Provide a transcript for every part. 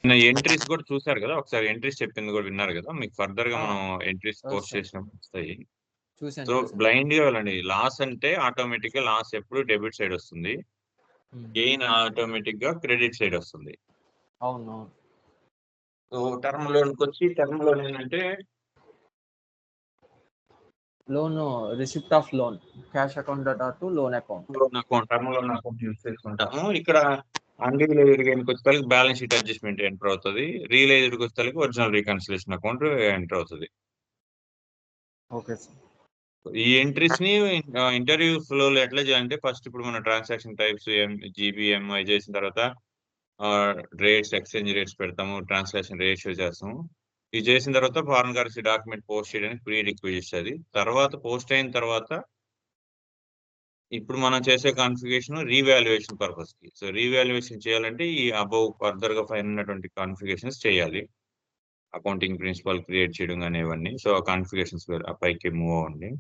Entries కూడా చూసారు కదా, ఒకసారి ఎంట్రీస్ చెప్పింది కూడా విన్నారు కదా, మీకు ఫర్దర్ గా ఆ, మనం ఎంట్రీస్ పోస్ట్ సార్ చేసినప్పుడు వస్తాయి. చూసాను సో చూసాను. బ్లైండ్ గా వెళ్ళండి. లాస్ అంటే ఆటోమేటిక్ గా లాస్ ఎప్పుడు డెబిట్ సైడ్ వస్తుంది, గెయిన్ ఆటోమేటిక్ గా క్రెడిట్ సైడ్ వస్తుంది. అవును అవును. సో టర్మ్ లోన్కి వచ్చి, టర్మ్ లోన్ ఏంటంటే loan receipt of loan, cash account data to loan account. Loan account, term loan account use చేసుకుంటాము. ఇక్కడ అన్రియలైజ్డ్ గెయిన్కి వచ్చేసరికి బ్యాలెన్స్ షీట్ అడ్జస్ట్మెంట్ ఎంటర్ అవుతుంది, రియలైజ్డ్కి వచ్చేసరికి ఒరిజినల్ రీకన్సిలేషన్ అకౌంట్ ఎంటర్ అవుతుంది. Okay sir. ఈ ఎంట్రీస్ ని ఇంటర్వ్యూ ఫ్లో లో ఎట్లా చేయాలంటే, ఫస్ట్ ఇప్పుడు మన ట్రాన్సాక్షన్ టైప్స్ జీబీఎంఐ చేసిన తర్వాత రేట్స్, ఎక్స్చేంజ్ రేట్స్ పెడతాము, ట్రాన్సాక్షన్ రేషియో చేస్తాము. ఇది చేసిన తర్వాత ఫారెన్ కరెన్సీ డాక్యుమెంట్ పోస్ట్ చేయడానికి ప్రీ రిక్వెస్ట్ అది. తర్వాత పోస్ట్ అయిన తర్వాత ఇప్పుడు మనం చేసే కాన్ఫిగరేషన్ రీవాల్యుయేషన్ పర్పస్ కి. సో రీవాల్యుయేషన్ చేయాలంటే ఈ అబౌవ్ ఫర్దర్ గా పైన ఉన్నటువంటి కాన్ఫిగరేషన్స్ చేయాలి. అకౌంటింగ్ ప్రిన్సిపల్ క్రియేట్ చేయడం కానీ ఇవన్నీ. సో ఆ కాన్ఫిగరేషన్స్ ఆ పైకి మూవ్ అవ్వండి.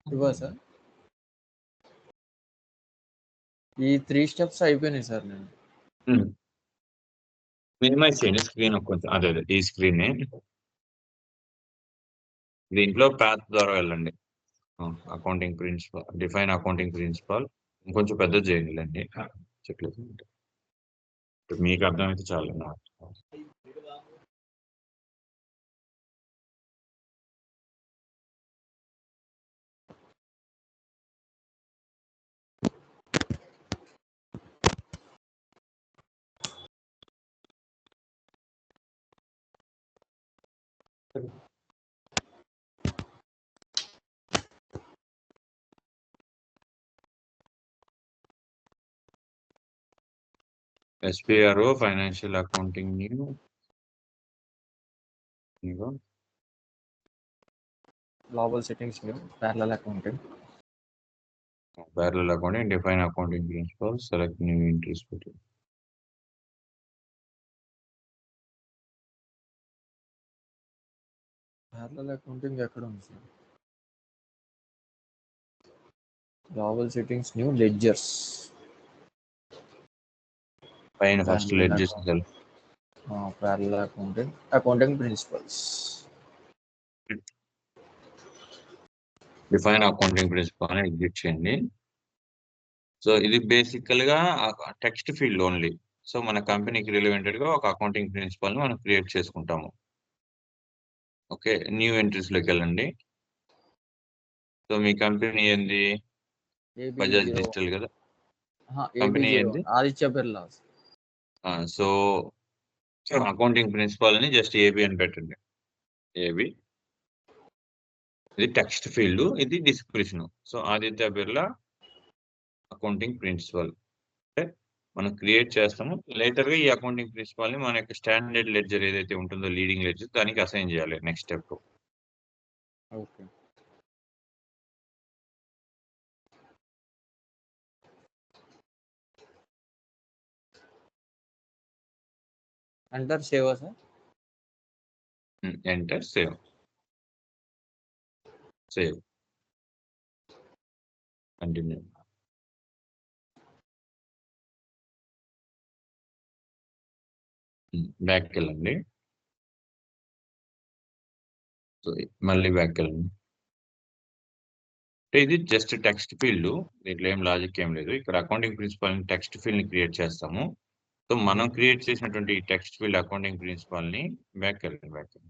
ఇవ్వ సార్, ఈ 3 స్టెప్స్ అయిపోయినాయి సార్. నేను మినిమైజ్ చేయండి స్క్రీన్ కొంచెం, అదే అదే ఈ స్క్రీన్ దీంట్లో పాత్ ద్వారా వెళ్ళండి. Accounting principle, define accounting principle ఇంకొంచెం పెద్దది చేయండి. చెప్పలేదు మీకు అర్థమైతే చాలు. SPR financial accounting global settings parallel accounting. parallel accounting, define accounting principles, select new entries. Parallel accounting ఎక్కడ ఉంది sir? Global settings, new ledgers, పైన first ledgers, parallel accounting, accounting principles, define accounting principle అని exit చేయండి. So ఇది బేసికల్ గా text field only. So మన కంపెనీకి రిలవెంటెడ్ గా ఒక అకౌంటింగ్ ప్రిన్సిపల్ ని మనం క్రియేట్ చేసుకుంటాము. ఓకే, న్యూ ఎంట్రీస్ లోకి వెళ్ళండి. సో మీ కంపెనీ ఏంది? బజాజ్ డిజిటల్ కదా. కంపెనీ ఏంది? Aditya Birlas. So accounting principle అని జస్ట్ ఏబి అని పెట్టండి. ఏబి, ఇది టెక్స్ట్ ఫీల్డ్, ఇది description. So Aditya Birla accounting principle అంటే మనం క్రియేట్ చేస్తాము. లేటర్ గా ఈ అకౌంటింగ్ ప్రిన్సిపల్ ని మన యొక్క స్టాండర్డ్ లెడ్జర్ ఏదైతే ఉంటుందో, లీడింగ్ లెడ్జర్, దానికి అసైన్ చేయాలి నెక్స్ట్ స్టెప్. ఓకే. ఎంటర్ సేవా sir. Enter, save, save, continue. Back వెళ్ళండి. సో మళ్ళీ బ్యాక్ వెళ్ళండి. ఇది జస్ట్ టెక్స్ట్ ఫీల్డ్, దీంట్లో ఏం లాజిక్ ఏం లేదు. ఇక్కడ అకౌంటింగ్ ప్రిన్సిపల్ టెక్స్ట్ ఫీల్డ్ ని క్రియేట్ చేస్తాము. సో మనం క్రియేట్ చేసినటువంటి ఈ టెక్స్ట్ ఫీల్డ్ అకౌంటింగ్ ప్రిన్సిపల్ ని బ్యాక్ వెళ్ళండి.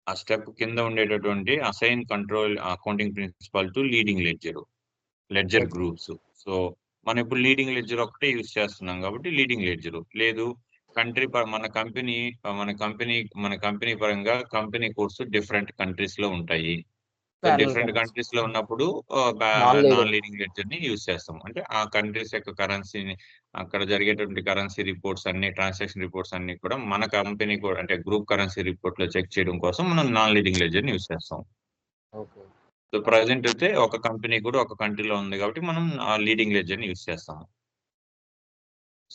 ఆ స్టెప్ కింద ఉండేటటువంటి assign control accounting principle to leading ledger groups. So మనం ఇప్పుడు లీడింగ్ లెడ్జర్ ఒకటే యూజ్ చేస్తున్నాం కాబట్టి లీడింగ్ లెడ్జర్ లేదు. మన కంపెనీ పరంగా కంపెనీ కోడ్స్ డిఫరెంట్ కంట్రీస్ లో ఉంటాయి. డిఫరెంట్ కంట్రీస్ లో ఉన్నప్పుడు నాన్ లీడింగ్ లెడ్జర్ ని యూజ్ చేస్తాం. అంటే ఆ కంట్రీస్ యొక్క కరెన్సీని, అక్కడ జరిగేటువంటి కరెన్సీ రిపోర్ట్స్ అన్ని, ట్రాన్సాక్షన్ రిపోర్ట్స్ అన్ని కూడా మన కంపెనీ కూడా అంటే గ్రూప్ కరెన్సీ రిపోర్ట్ లో చెక్ చేయడం కోసం మనం నాన్ లీడింగ్ లెడ్జర్ ని యూజ్ చేస్తాం. సో ప్రజెంట్ అయితే ఒక కంపెనీ కూడా ఒక కంట్రీలో ఉంది కాబట్టి మనం లీడింగ్ లెడ్జర్ ని యూజ్ చేస్తాం.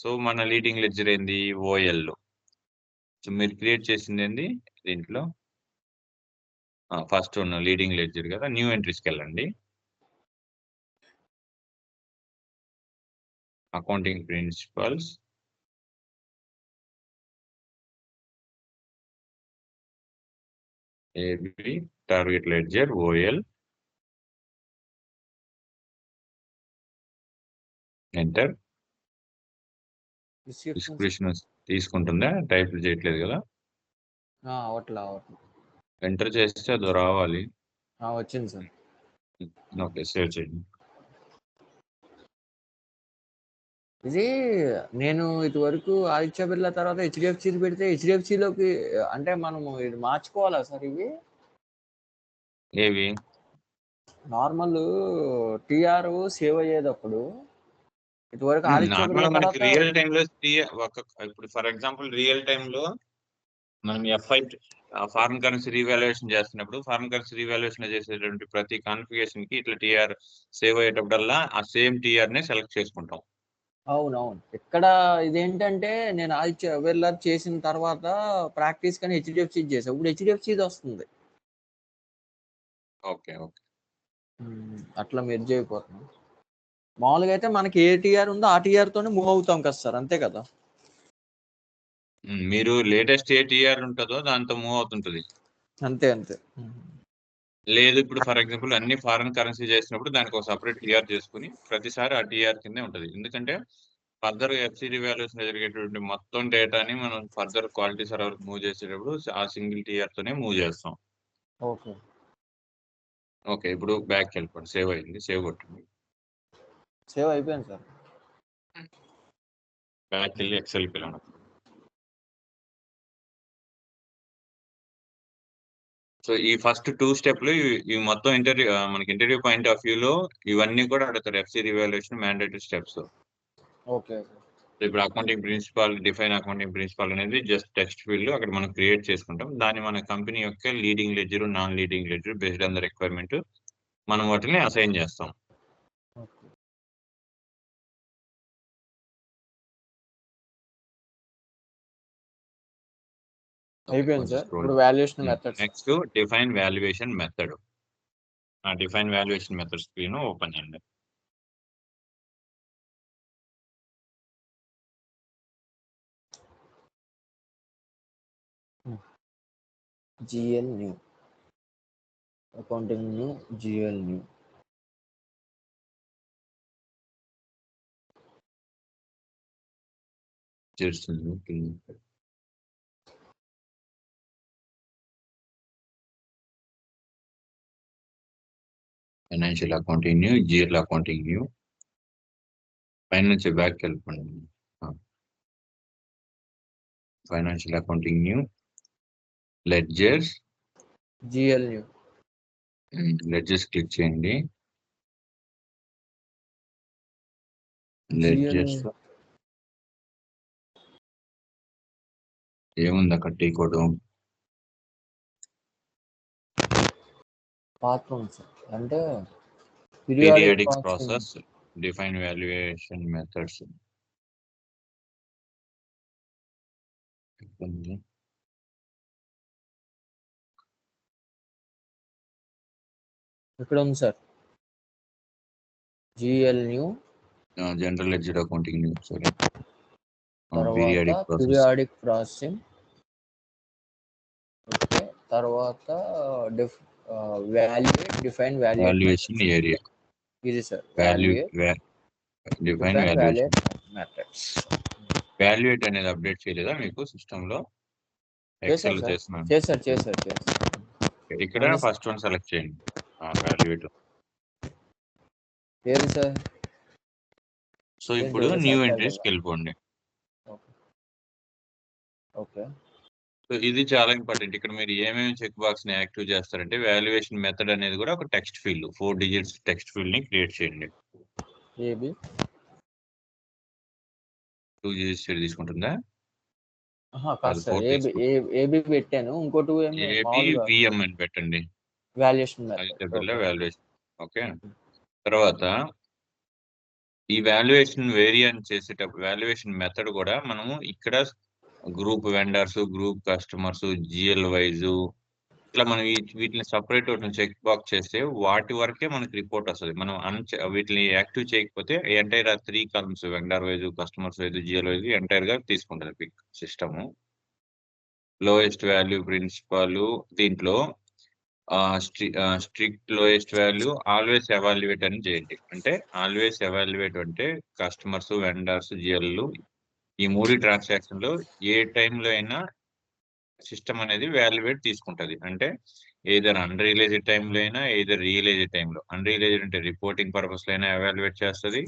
సో మన లీడింగ్ లెడ్జర్ ఏంది ఓఎల్. సో మీరు క్రియేట్ చేసింది ఏంది దీంట్లో ఫస్ట్ ఉన్న లీడింగ్ లెడ్జర్ కదా, న్యూ ఎంట్రీస్కి వెళ్ళండి. Accounting principles, AB, target ledger, OL, enter. Description తీసుకుంటుందా, టైప్ చేయట్లేదు కదా, అవట్లా ఎంటర్ చేస్తే అది రావాలి. వచ్చింది సార్. ఓకే, సేవ్ చేయండి. ఇది నేను ఇటువరకు ఆదిత్య బిర్లా తర్వాత హెచ్డిఎఫ్సి పెడితే హెచ్డిఎఫ్సిలోకి అంటే మనము ఇది మార్చుకోవాలా సార్ ఇవి? ఏవి నార్మల్ టిఆర్ సేవ్ అయ్యేటప్పుడు ఇటువరకు ఆదిత్య బిర్లా నార్మల్ మనకి తర్వాత రియల్ టైమ్ లో ఇప్పుడు ఫర్ ఎగ్జాంపుల్ రియల్ టైమ్ లో మనం ఎఫ్ఐ ఫారెన్ కరెన్సీ రీవాల్యుయేషన్ చేస్తున్నప్పుడు ఫారెన్ కరెన్సీ రీవాల్యుయేషన్ చేసేటువంటి ప్రతి కాన్ఫిగరేషన్ కి ఇట్లా టిఆర్ సేవ్ అయ్యేటప్పుడల్లా ఆ సేమ్ టిఆర్ నే సెలెక్ట్ చేసుకుంటాం. అవునవును. ఇక్కడ ఇదేంటంటే నేను ఆదిత్య బిర్లా చేసిన తర్వాత ప్రాక్టీస్ కానీ హెచ్డిఎఫ్సి చేసాను. ఇప్పుడు హెచ్డిఎఫ్సి వస్తుంది. ఓకే ఓకే, అట్లా మెర్జ్ అయిపోతున్నాం. మామూలుగా అయితే మనకి ఏ టీఆర్ ఉందో ఆ టీఆర్ తోనే మూవ్ అవుతాం కదా సార్, అంతే కదా? మీరు లేటెస్ట్ ఏ టీఆర్ ఉంటుందో దాంతో మూవ్ అవుతుంటది. అంతే అంతే. లేదు ఇప్పుడు ఫర్ ఎగ్జాంపుల్ అన్ని ఫారెన్ కరెన్సీ చేసినప్పుడు దానికి ఒక సపరేట్ టీఆర్ చేసుకుని ప్రతిసారి ఆ టీఆర్ కిందే ఉంటది. ఎందుకంటే ఫర్దర్ ఎఫ్సి రివాల్యూషన్ జరిగేటువంటి మొత్తం డేటాని మనం ఫర్దర్ క్వాలిటీ సర్వర్ మూవ్ చేసేటప్పుడు ఆ సింగిల్ టీఆర్ తోనే మూవ్ చేస్తాం. ఓకే ఓకే, ఇప్పుడు బ్యాక్ వెళ్ళిపోండి. సేవ్ అయింది, సేవ్ కొట్టండి. సేవ్ అయిపోయింది సార్. బ్యాక్ వెళ్ళి ఎక్సెల్కి వెళ్ళండి. సో ఈ ఫస్ట్ 2 స్టెప్లు ఇవి మొత్తం మనకి ఇంటర్వ్యూ పాయింట్ ఆఫ్ వ్యూలో ఇవన్నీ కూడా అడుగుతారు. FC revolution mandatory steps. Okay ఇప్పుడు accounting principle, define accounting principle అనేది జస్ట్ టెక్స్ట్ ఫీల్డ్ అక్కడ మనం క్రియేట్ చేసుకుంటాం. దాన్ని మన కంపెనీ యొక్క leading ledger, non leading ledger based on the requirement మనం వాటిని అసైన్ చేస్తాం. అయిపోయింది సార్. ఇప్పుడు valuation methods. Next define valuation method. ఆ define valuation method screen open చేయండి. GL new accounting new GL new. చేస్తుంది. Financial accounting new, GL accounting new. పైన నుంచి బ్యాక్ వెళ్ళిపోండి. Financial accounting new, ledgers, GL new. Ledgers click చేయండి. Ledgers ఏముంది అక్కడ T code పాత్రన్స్ అంటే periodic process, define valuation methods. ఇక్కడ ఉంది sir. GL new, general ledger accounting new. Sorry, తర్వాత పీరియాడిక్ ప్రాసెసింగ్. ఓకే, తర్వాత వాల్యుయేట్, డిఫైన్ వాల్యుయేషన్ ఏరియా. ఇది sir define valuation methods. Valuate అనేది అప్డేట్ చేయలేదా మీకు సిస్టమ్ లో? ఎక్సెల్ చేస్తున్నాను. చేశారు. ఇక్కడ ఫస్ట్ వన్ సెలెక్ట్ చేయండి. వాల్యుయేట్ ఏది సార్? సో ఇప్పుడు న్యూ ఎంట్రీస్కి వెళ్ళిపోండి. ఓకే, సో ఇది చాలా ఇంపార్టెంట్. ఇక్కడ మీరు ఏమేమి చెక్ బాక్స్ ని యాక్టివ్ చేస్తారంటే వాల్యుయేషన్ మెథడ్ అనేది కూడా ఒక text field, 4 digits text field ని క్రియేట్ చేయండి. ఏబి 2 డిజిట్స్ తీసుకుంటుందా? ఏబి పెట్టాను. ఇంకోటి విఎం అని పెట్టండి. Valuation method. వాల్యుయేషన్. ఓకే, తర్వాత ఈ వాల్యుయేషన్ వేరియంట్ చేసేటప్పుడు వాల్యుయేషన్ మెథడ్ కూడా మనము ఇక్కడ group vendors, group customers, GL wise ఇట్లా మనం వీటిని సపరేట్ చెక్ బాక్స్ చేస్తే వాటి వరకే మనకి రిపోర్ట్ వస్తుంది. మనం వీటిని యాక్టివ్ చేయకపోతే entire 3 columns vendor wise, customers wise, GL wise entire గా తీసుకుంటుంది pick system. Lowest value principle దీంట్లో strict lowest value always evaluate అని చేయండి. అంటే ఆల్వేస్ ఎవాల్యుయేట్ అంటే కస్టమర్స్, వెండర్స్, జిఎల్ ఈ 3 ట్రాన్సాక్షన్ లో ఏ టైంలో అయినా సిస్టమ్ అనేది వాల్యుయేట్ తీసుకుంటది. అంటే ఏదర్ అన్రియలైజ్డ్ టైంలో అయినా, ఏదర్ రియలైజ్డ్ టైంలో. అన్రియలైజ్డ్ అంటే రిపోర్టింగ్ పర్పస్ లో అయినా ఎవాల్యుయేట్ చేస్తుంది.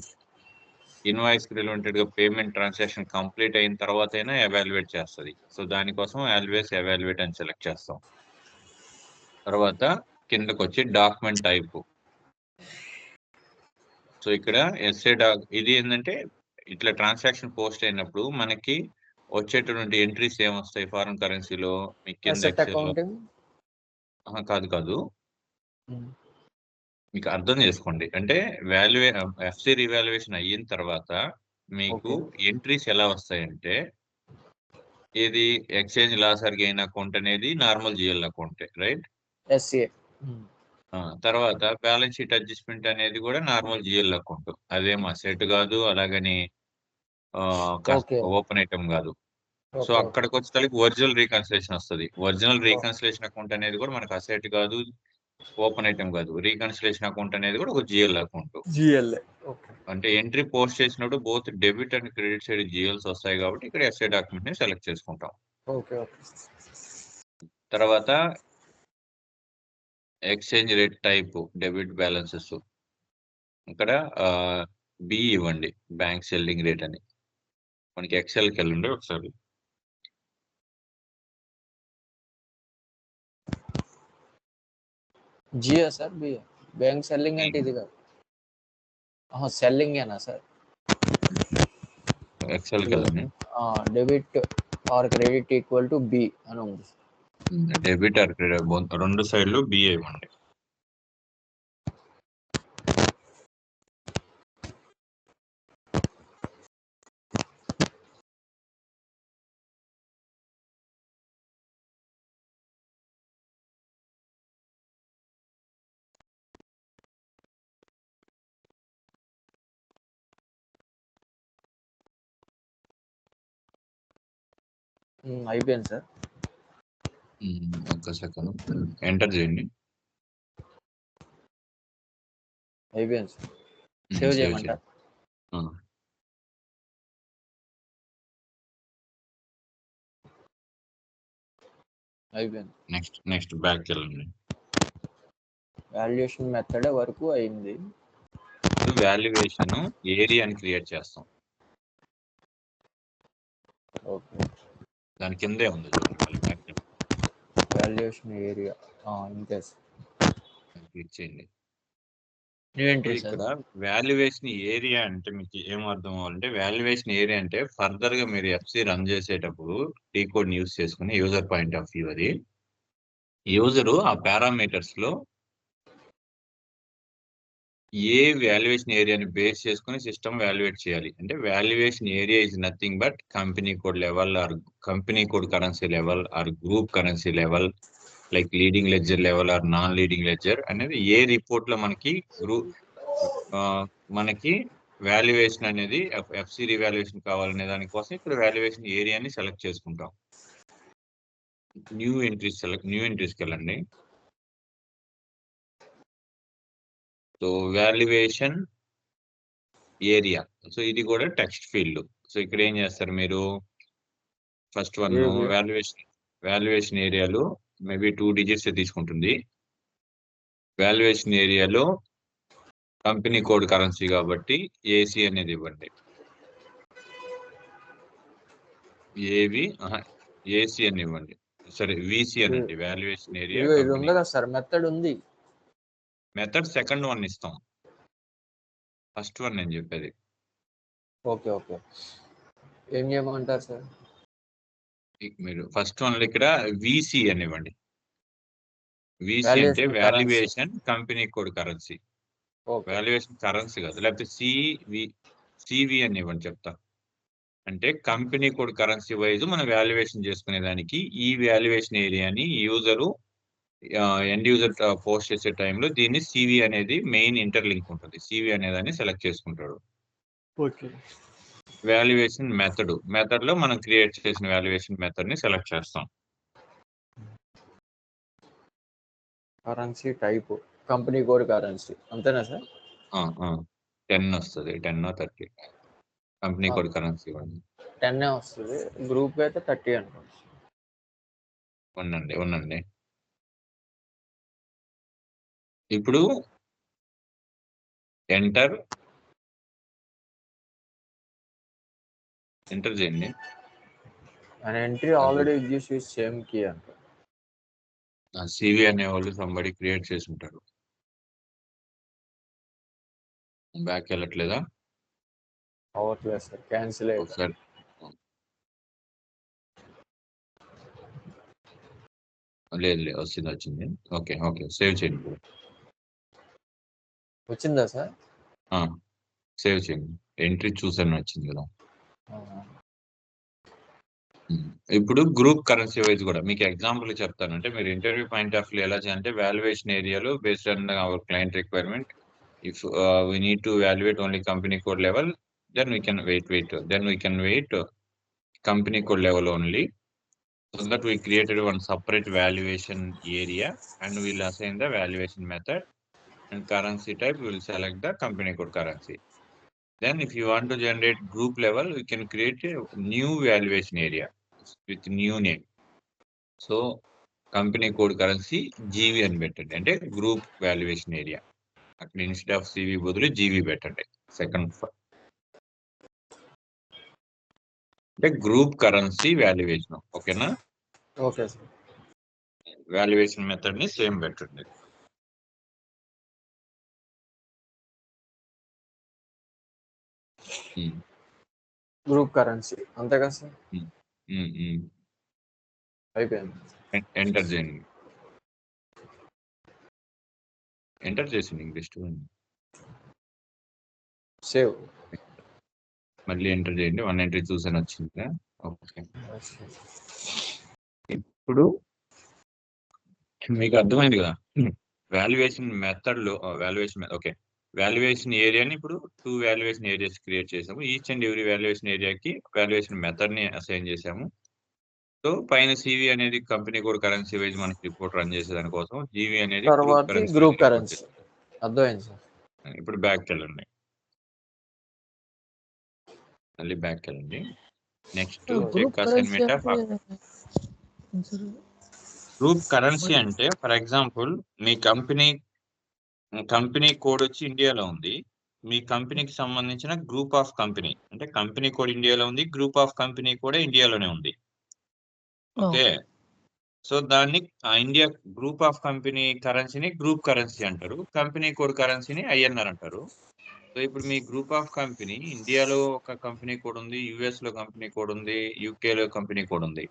ఇన్వాయిస్ రిలేటెడ్ గా పేమెంట్ ట్రాన్సాక్షన్ కంప్లీట్ అయిన తర్వాత అయినా ఎవాల్యుయేట్ చేస్తుంది. సో దానికోసం ఆల్వేస్ ఎవాల్యుయేట్ అని సెలెక్ట్ చేస్తాం. తర్వాత కిందకు వచ్చి డాక్యుమెంట్ టైప్. సో ఇక్కడ ఇది ఏంటంటే ఇట్లా ట్రాన్సాక్షన్ పోస్ట్ అయినప్పుడు మనకి వచ్చేటటువంటి ఎంట్రీస్ ఏమొస్తాయి ఫారెన్ కరెన్సీలో మీకు కింద అసెట్ ఎక్సెల్ లో అకౌంటింగ్ కాదు మీకు అర్థం చేసుకోండి. అంటే ఎఫ్సి రివాల్యుయేషన్ అయిన తర్వాత మీకు ఎంట్రీస్ ఎలా వస్తాయంటే ఇది exchange loss or gain account అనేది normal GL account right. SA తర్వాత బ్యాలెన్స్ షీట్ అడ్జస్ట్మెంట్ అనేది కూడా నార్మల్ జిఎల్ అకౌంట్. అదేం అసెట్ కాదు, అలాగని ఓపెన్ ఐటమ్ కాదు. సో అక్కడికి వచ్చేసరికి ఒరిజినల్ రీకన్సిలేషన్ వస్తుంది. ఒరిజినల్ రీకన్సిలేషన్ అకౌంట్ అనేది కూడా మనకు అసెట్ కాదు, ఓపెన్ ఐటమ్ కాదు. రీకన్సిలేషన్ అకౌంట్ అనేది కూడా ఒక జిఎల్ అకౌంట్. అంటే ఎంట్రీ పోస్ట్ చేసినప్పుడు both debit and credit side GLs వస్తాయి కాబట్టి ఇక్కడ ఎస్ఐ డాక్యుమెంట్ ని సెలెక్ట్ చేసుకుంటాం. తర్వాత exchange rate type debit balances. ఇక్కడ బి ఇవ్వండి, బ్యాంక్ సెల్లింగ్ రేట్ అని. మనకి ఎక్సెల్కి వెళ్ళండి ఒకసారి. జియో సార్, బియో బ్యాంక్ సెల్లింగ్ అంటే ఇది కాదు. సెల్లింగ్ ఏనా సార్? ఎక్సెల్కి వెళ్ళండి. Debit or credit equal to be అని ఉంది. డెబిట్ ఆర్ క్రెడిట్ రెండు సైడ్లు బి ఇవ్వండి. అయిపోయింది సార్. ఒక్క సెకండ్ ఎంటర్ చేయండి. అయిపోయింది సార్. సేవ్ చేయమంటారా? అయిపోయింది. నెక్స్ట్ బ్యాక్ వెళ్ళండి. వాల్యుయేషన్ మెథడ్ వరకు అయింది. వాల్యుయేషన్ ఏరియాని క్రియేట్ చేస్తాం. ఓకే, దాని కిందే ఉంది వాల్యుయేషన్ ఏరియా. ఇంతే క్లిక్ చేయండి. ఇక్కడ వాల్యుయేషన్ ఏరియా అంటే మీకు ఏం అర్థం అవ్వాలంటే, వాల్యుయేషన్ ఏరియా అంటే ఫర్దర్ గా మీరు ఎఫ్సి రన్ చేసేటప్పుడు టీ కోడ్ యూస్ చేసుకుని యూజర్ పాయింట్ ఆఫ్ వ్యూ, అది యూజరు ఆ పారామీటర్స్ లో ఏ వాల్యుయేషన్ ఏరియాని బేస్ చేసుకుని సిస్టమ్ వాల్యుయేట్ చేయాలి. అంటే valuation area is nothing but company code level or company code currency level or group currency level, like leading ledger level or non leading ledger అనేది ఏ report లో మనకి valuation అనేది FC revaluation కావాలనే దానికోసం ఇక్కడ valuation ఏరియాని సెలెక్ట్ చేసుకుంటాం. New ఎంట్రీస్కి వెళ్ళండి. సో వాల్యుయేషన్ ఏరియా, సో ఇది కూడా టెక్స్ట్ ఫీల్డ్. సో ఇక్కడ ఏం చేస్తారు మీరు, ఫస్ట్ వన్ వాల్యుయేషన్ ఏరియాలో మేబీ 2 digits తీసుకుంటుంది. వాల్యుయేషన్ ఏరియాలో కంపెనీ కోడ్ కరెన్సీ కాబట్టి ఏసీ అనేది ఇవ్వండి. ఏసీ అని ఇవ్వండి. సరే విసి అనండి. వాల్యుయేషన్ ఏరియా సార్ మెథడ్ ఉంది. మెథడ్ సెకండ్ వన్ ఇస్తాం, ఫస్ట్ వన్ నేను చెప్పేది. ఓకే, ఏం చేయమంటారు సార్? మీరు ఫస్ట్ వన్ ఇక్కడ విసి అని ఇవ్వండి. విసి అంటే valuation company code currency. Valuation currency కాదు, లేకపోతే సివి సివి అని ఇవ్వండి చెప్తా. అంటే కంపెనీ కోడ్ కరెన్సీ వైజ్ మనం వాల్యుయేషన్ చేసుకునే దానికి ఈ వాల్యుయేషన్ ఏరియాని యూజరు ఎండ్ యూజర్ పోస్ట్ చేసే టైంలో దీన్ని సివి అనేది మెయిన్ ఇంటర్లింక్ ఉంటుంది. సివి అనేదాన్ని సెలెక్ట్ చేసుకుంటాడు. ఓకే. వాల్యుయేషన్ మెథడ్ లో మనం క్రియేట్ చేసిన వాల్యుయేషన్ మెథడ్ ని సెలెక్ట్ చేస్తాం. Currency type company code currency అంతేనా సార్? 10 వస్తుంది, 10 30 కంపెనీ కోడ్ కరెన్సీ వాడి 10 వస్తుంది. గ్రూప్ అయితే 30 అనుకోండి. ఉండండి. ఇప్పుడు ఎంటర్ చేయండి. అండ్ ఎంట్రీ ఆల్రెడీ యూజ్ చేసి సేమ్ కీ అంట. సివి అనే వాళ్ళు సంబడి క్రియేట్ చేసి ఉంటారు. బ్యాక్ వెళ్ళట్లేదా? అవ్వట్లేదు సార్, క్యాన్సిల్ ఒకసారి లేదు వచ్చింది. ఓకే సేవ్ చేయండి. వచ్చిందా సార్? సేవ్ చేయండి. ఎంట్రీ చూసాను వచ్చింది కదా. ఇప్పుడు గ్రూప్ కరెన్సీ వైజ్ కూడా మీకు ఎగ్జాంపుల్ చెప్తానంటే మీరు ఇంటర్వ్యూ పాయింట్ ఆఫ్ వ్యూ ఎలా చేయాలంటే వాల్యుయేషన్ ఏరియాలో based on our client requirement if we need to valuate only company code level then we can wait company code level only. So that we created one separate valuation area and we'll assign the valuation method and currency type. We will select the company code currency. Then if you want to generate group level, we can create a new valuation area with new name. So company code currency GV and better and a group valuation area. Instead of CV bodulu GV better. Second the group currency valuation. Okay na? Okay sir. Valuation method ని same పెట్టండి. Group currency అంతే కదా sir? అయిపోయింది. Enter చేయండి. Enter చేసింది English save మళ్ళీ enter చేయండి. 1 entry చూసాను వచ్చింది. ఓకే ఇప్పుడు మీకు అర్థమైంది కదా వాల్యుయేషన్ మెథడ్ లో వాల్యుయేషన్ ఏరియాని ఇప్పుడు 2 వాల్యుయేషన్ ఏరియాస్ క్రియేట్ చేసాము. ఈచ్ అండ్ ఎవ్రీ వాల్యుయేషన్ ఏరియాకి వాల్యుయేషన్ మెథడ్ ని అసైన్ చేసాము. సో పైన సివి అనేది కంపెనీ కోడ్ కరెన్సీ వైజ్ మనకి రిపోర్ట్ రన్ చేసే దానికోసం జీవి అనేది గ్రూప్ కరెన్సీ అర్థమైంది సార్. ఇప్పుడు బ్యాక్ వెళ్ళండి. మళ్ళీ బ్యాక్ వెళ్ళండి. Next check assignment of group currency అంటే ఫర్ ఎగ్జాంపుల్ మీ కంపెనీ కోడ్ వచ్చి ఇండియాలో ఉంది. మీ కంపెనీకి సంబంధించిన గ్రూప్ ఆఫ్ కంపెనీ అంటే కంపెనీ కోడ్ ఇండియాలో ఉంది, గ్రూప్ ఆఫ్ కంపెనీ కూడా ఇండియాలోనే ఉంది. ఓకే, సో దాన్ని ఇండియా గ్రూప్ ఆఫ్ కంపెనీ కరెన్సీని గ్రూప్ కరెన్సీ అంటారు, కంపెనీ కోడ్ కరెన్సీని ఐఎన్ఆర్ అంటారు. సో ఇప్పుడు మీ గ్రూప్ ఆఫ్ కంపెనీ ఇండియాలో ఒక కంపెనీ కోడ్ ఉంది, యుఎస్ లో కంపెనీ కోడ్ ఉంది, యూకేలో కంపెనీ కోడ్ ఉంది,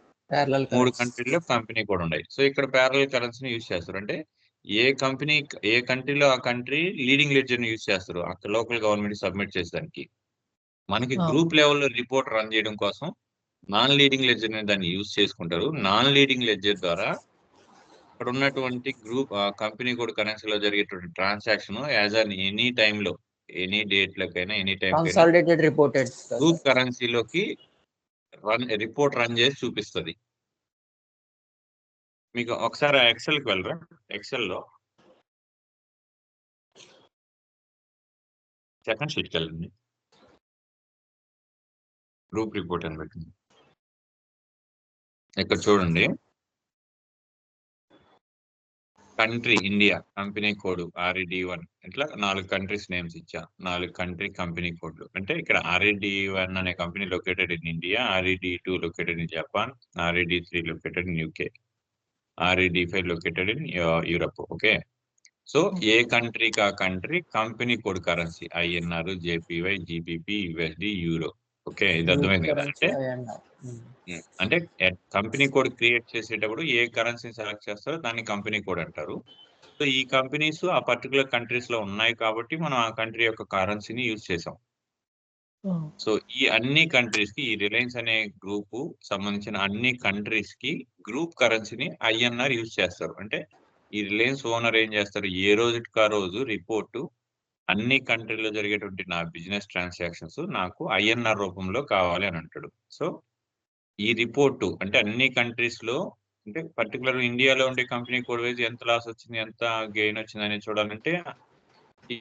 3 కంట్రీలో కంపెనీ కోడ్ ఉన్నాయి. సో ఇక్కడ ప్యారలల్ కరెన్సీని యూజ్ చేస్తారు. అంటే ఏ కంట్రీలో ఆ కంట్రీ లీడింగ్ లెడ్జర్ ని యూజ్ చేస్తారు అక్కడ లోకల్ గవర్నమెంట్ సబ్మిట్ చేసేదానికి. మనకి గ్రూప్ లెవెల్లో రిపోర్ట్ రన్ చేయడం కోసం నాన్ లీడింగ్ లెడ్జర్ ని దాన్ని యూజ్ చేసుకుంటారు. నాన్ లీడింగ్ లెడ్జర్ ద్వారా అక్కడ ఉన్నటువంటి గ్రూప్ కంపెనీ కోడ్ కరెన్సీ లో జరిగేటువంటి ట్రాన్సాక్షన్ యాజ్ అన్ ఎనీ టైంలో ఎనీ డేట్ లకైనా ఎనీ టైం గ్రూప్ కరెన్సీలోకి రిపోర్ట్ రన్ చేసి చూపిస్తుంది. మీకు ఒకసారి ఎక్సెల్కి వెళ్ళరా, ఎక్సెల్లో సెకండ్ షీట్కి వెళ్ళండి, గ్రూప్ రిపోర్ట్ అని పెట్టండి. ఇక్కడ చూడండి country India company code RED1 ఇట్లా 4 కంట్రీస్ నేమ్స్ ఇచ్చా. 4 కంట్రీ కంపెనీ కోడ్లు అంటే ఇక్కడ RED1 అనే company located in India, RED2 located in Japan, RED3 located in UK, RED5 located in Europe. Okay, so ఏ కంట్రీకి ఆ country company code currency INR, JPY, GBP, USD, euro. Okay, ఇది అర్థమైంది కదా. అంటే కంపెనీ కోడ్ క్రియేట్ చేసేటప్పుడు ఏ కరెన్సీని select చేస్తారో దాన్ని కంపెనీ కోడ్ అంటారు. సో ఈ కంపెనీస్ ఆ పర్టికులర్ కంట్రీస్ లో ఉన్నాయి కాబట్టి మనం ఆ కంట్రీ యొక్క కరెన్సీని యూజ్ చేసాం. సో ఈ అన్ని కంట్రీస్ కి ఈ రిలయన్స్ అనే గ్రూప్ సంబంధించిన అన్ని కంట్రీస్ కి గ్రూప్ కరెన్సీని ఐఎన్ఆర్ యూజ్ చేస్తారు. అంటే ఈ రిలయన్స్ ఓనర్ ఏం చేస్తారు, ఏ రోజుకి ఆ రోజు రిపోర్టు అన్ని కంట్రీలో జరిగేటువంటి నా బిజినెస్ ట్రాన్సాక్షన్స్ నాకు ఐఎన్ఆర్ రూపంలో కావాలి అని అంటాడు. సో ఈ రిపోర్టు అంటే అన్ని కంట్రీస్ లో అంటే పర్టికులర్ ఇండియాలో ఉండే కంపెనీ కోడ్ వైజ్ ఎంత లాస్ వచ్చింది, ఎంత గెయిన్ వచ్చింది అనేది చూడాలంటే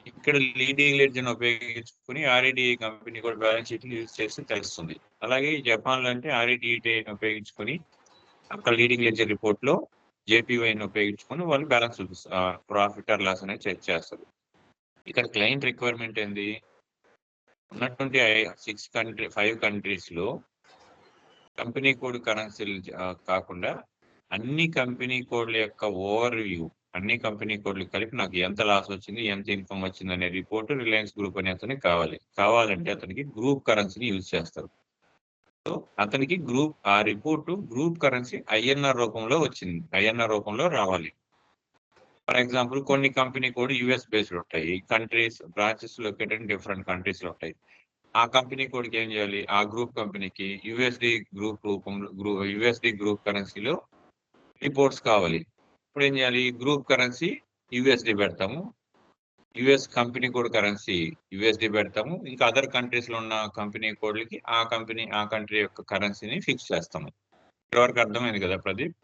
ఇక్కడ లీడింగ్ లెడ్జర్ ఉపయోగించుకుని ఆర్ఈడి కంపెనీ కూడా బ్యాలెన్స్ షీట్ యూజ్ చేస్తే తెలుస్తుంది. అలాగే జపాన్ లో అంటే ఆర్ఈడిఐ ఉపయోగించుకొని అక్కడ లీడింగ్ లెడ్జర్ రిపోర్ట్ లో జేపీవైని ఉపయోగించుకొని వాళ్ళు బ్యాలెన్స్ ప్రాఫిట్ ఆర్ లాస్ అనేది చెక్ చేస్తారు. ఇక్కడ క్లయింట్ రిక్వైర్మెంట్ ఏంది, ఉన్నటువంటి 5 కంట్రీస్ లో కంపెనీ కోడ్ కరెన్సీలు కాకుండా అన్ని కంపెనీ కోడ్ల యొక్క ఓవర్ వ్యూ, అన్ని కంపెనీ కోడ్లు కలిపి నాకు ఎంత లాస్ వచ్చింది, ఎంత ఇన్కమ్ వచ్చింది అనే రిపోర్ట్ రిలయన్స్ గ్రూప్ అనే అతనికి కావాలంటే అతనికి గ్రూప్ కరెన్సీని యూజ్ చేస్తారు. సో అతనికి ఆ రిపోర్ట్ గ్రూప్ కరెన్సీ ఐఎన్ఆర్ రూపంలో వచ్చింది, ఐఎన్ఆర్ రూపంలో రావాలి. ఫర్ ఎగ్జాంపుల్ కొన్ని కంపెనీ కోడ్ యుఎస్ బేస్డ్ ఉంటాయి, countries branches located different countries లో ఉంటాయి. ఆ కంపెనీ కోడ్కి ఏం చేయాలి, ఆ గ్రూప్ కంపెనీకి యుఎస్డి గ్రూప్ రూపంలో యుఎస్డి గ్రూప్ కరెన్సీలో రిపోర్ట్స్ కావాలి. ఇప్పుడు ఏం చేయాలి, గ్రూప్ కరెన్సీ యుఎస్డి పెడతాము, US company code currency USD పెడతాము, ఇంకా అదర్ కంట్రీస్ లో ఉన్న కంపెనీ కోడ్లకి ఆ కంట్రీ యొక్క కరెన్సీని ఫిక్స్ చేస్తాము. ఇప్పటివరకు అర్థమైంది కదా ప్రదీప్?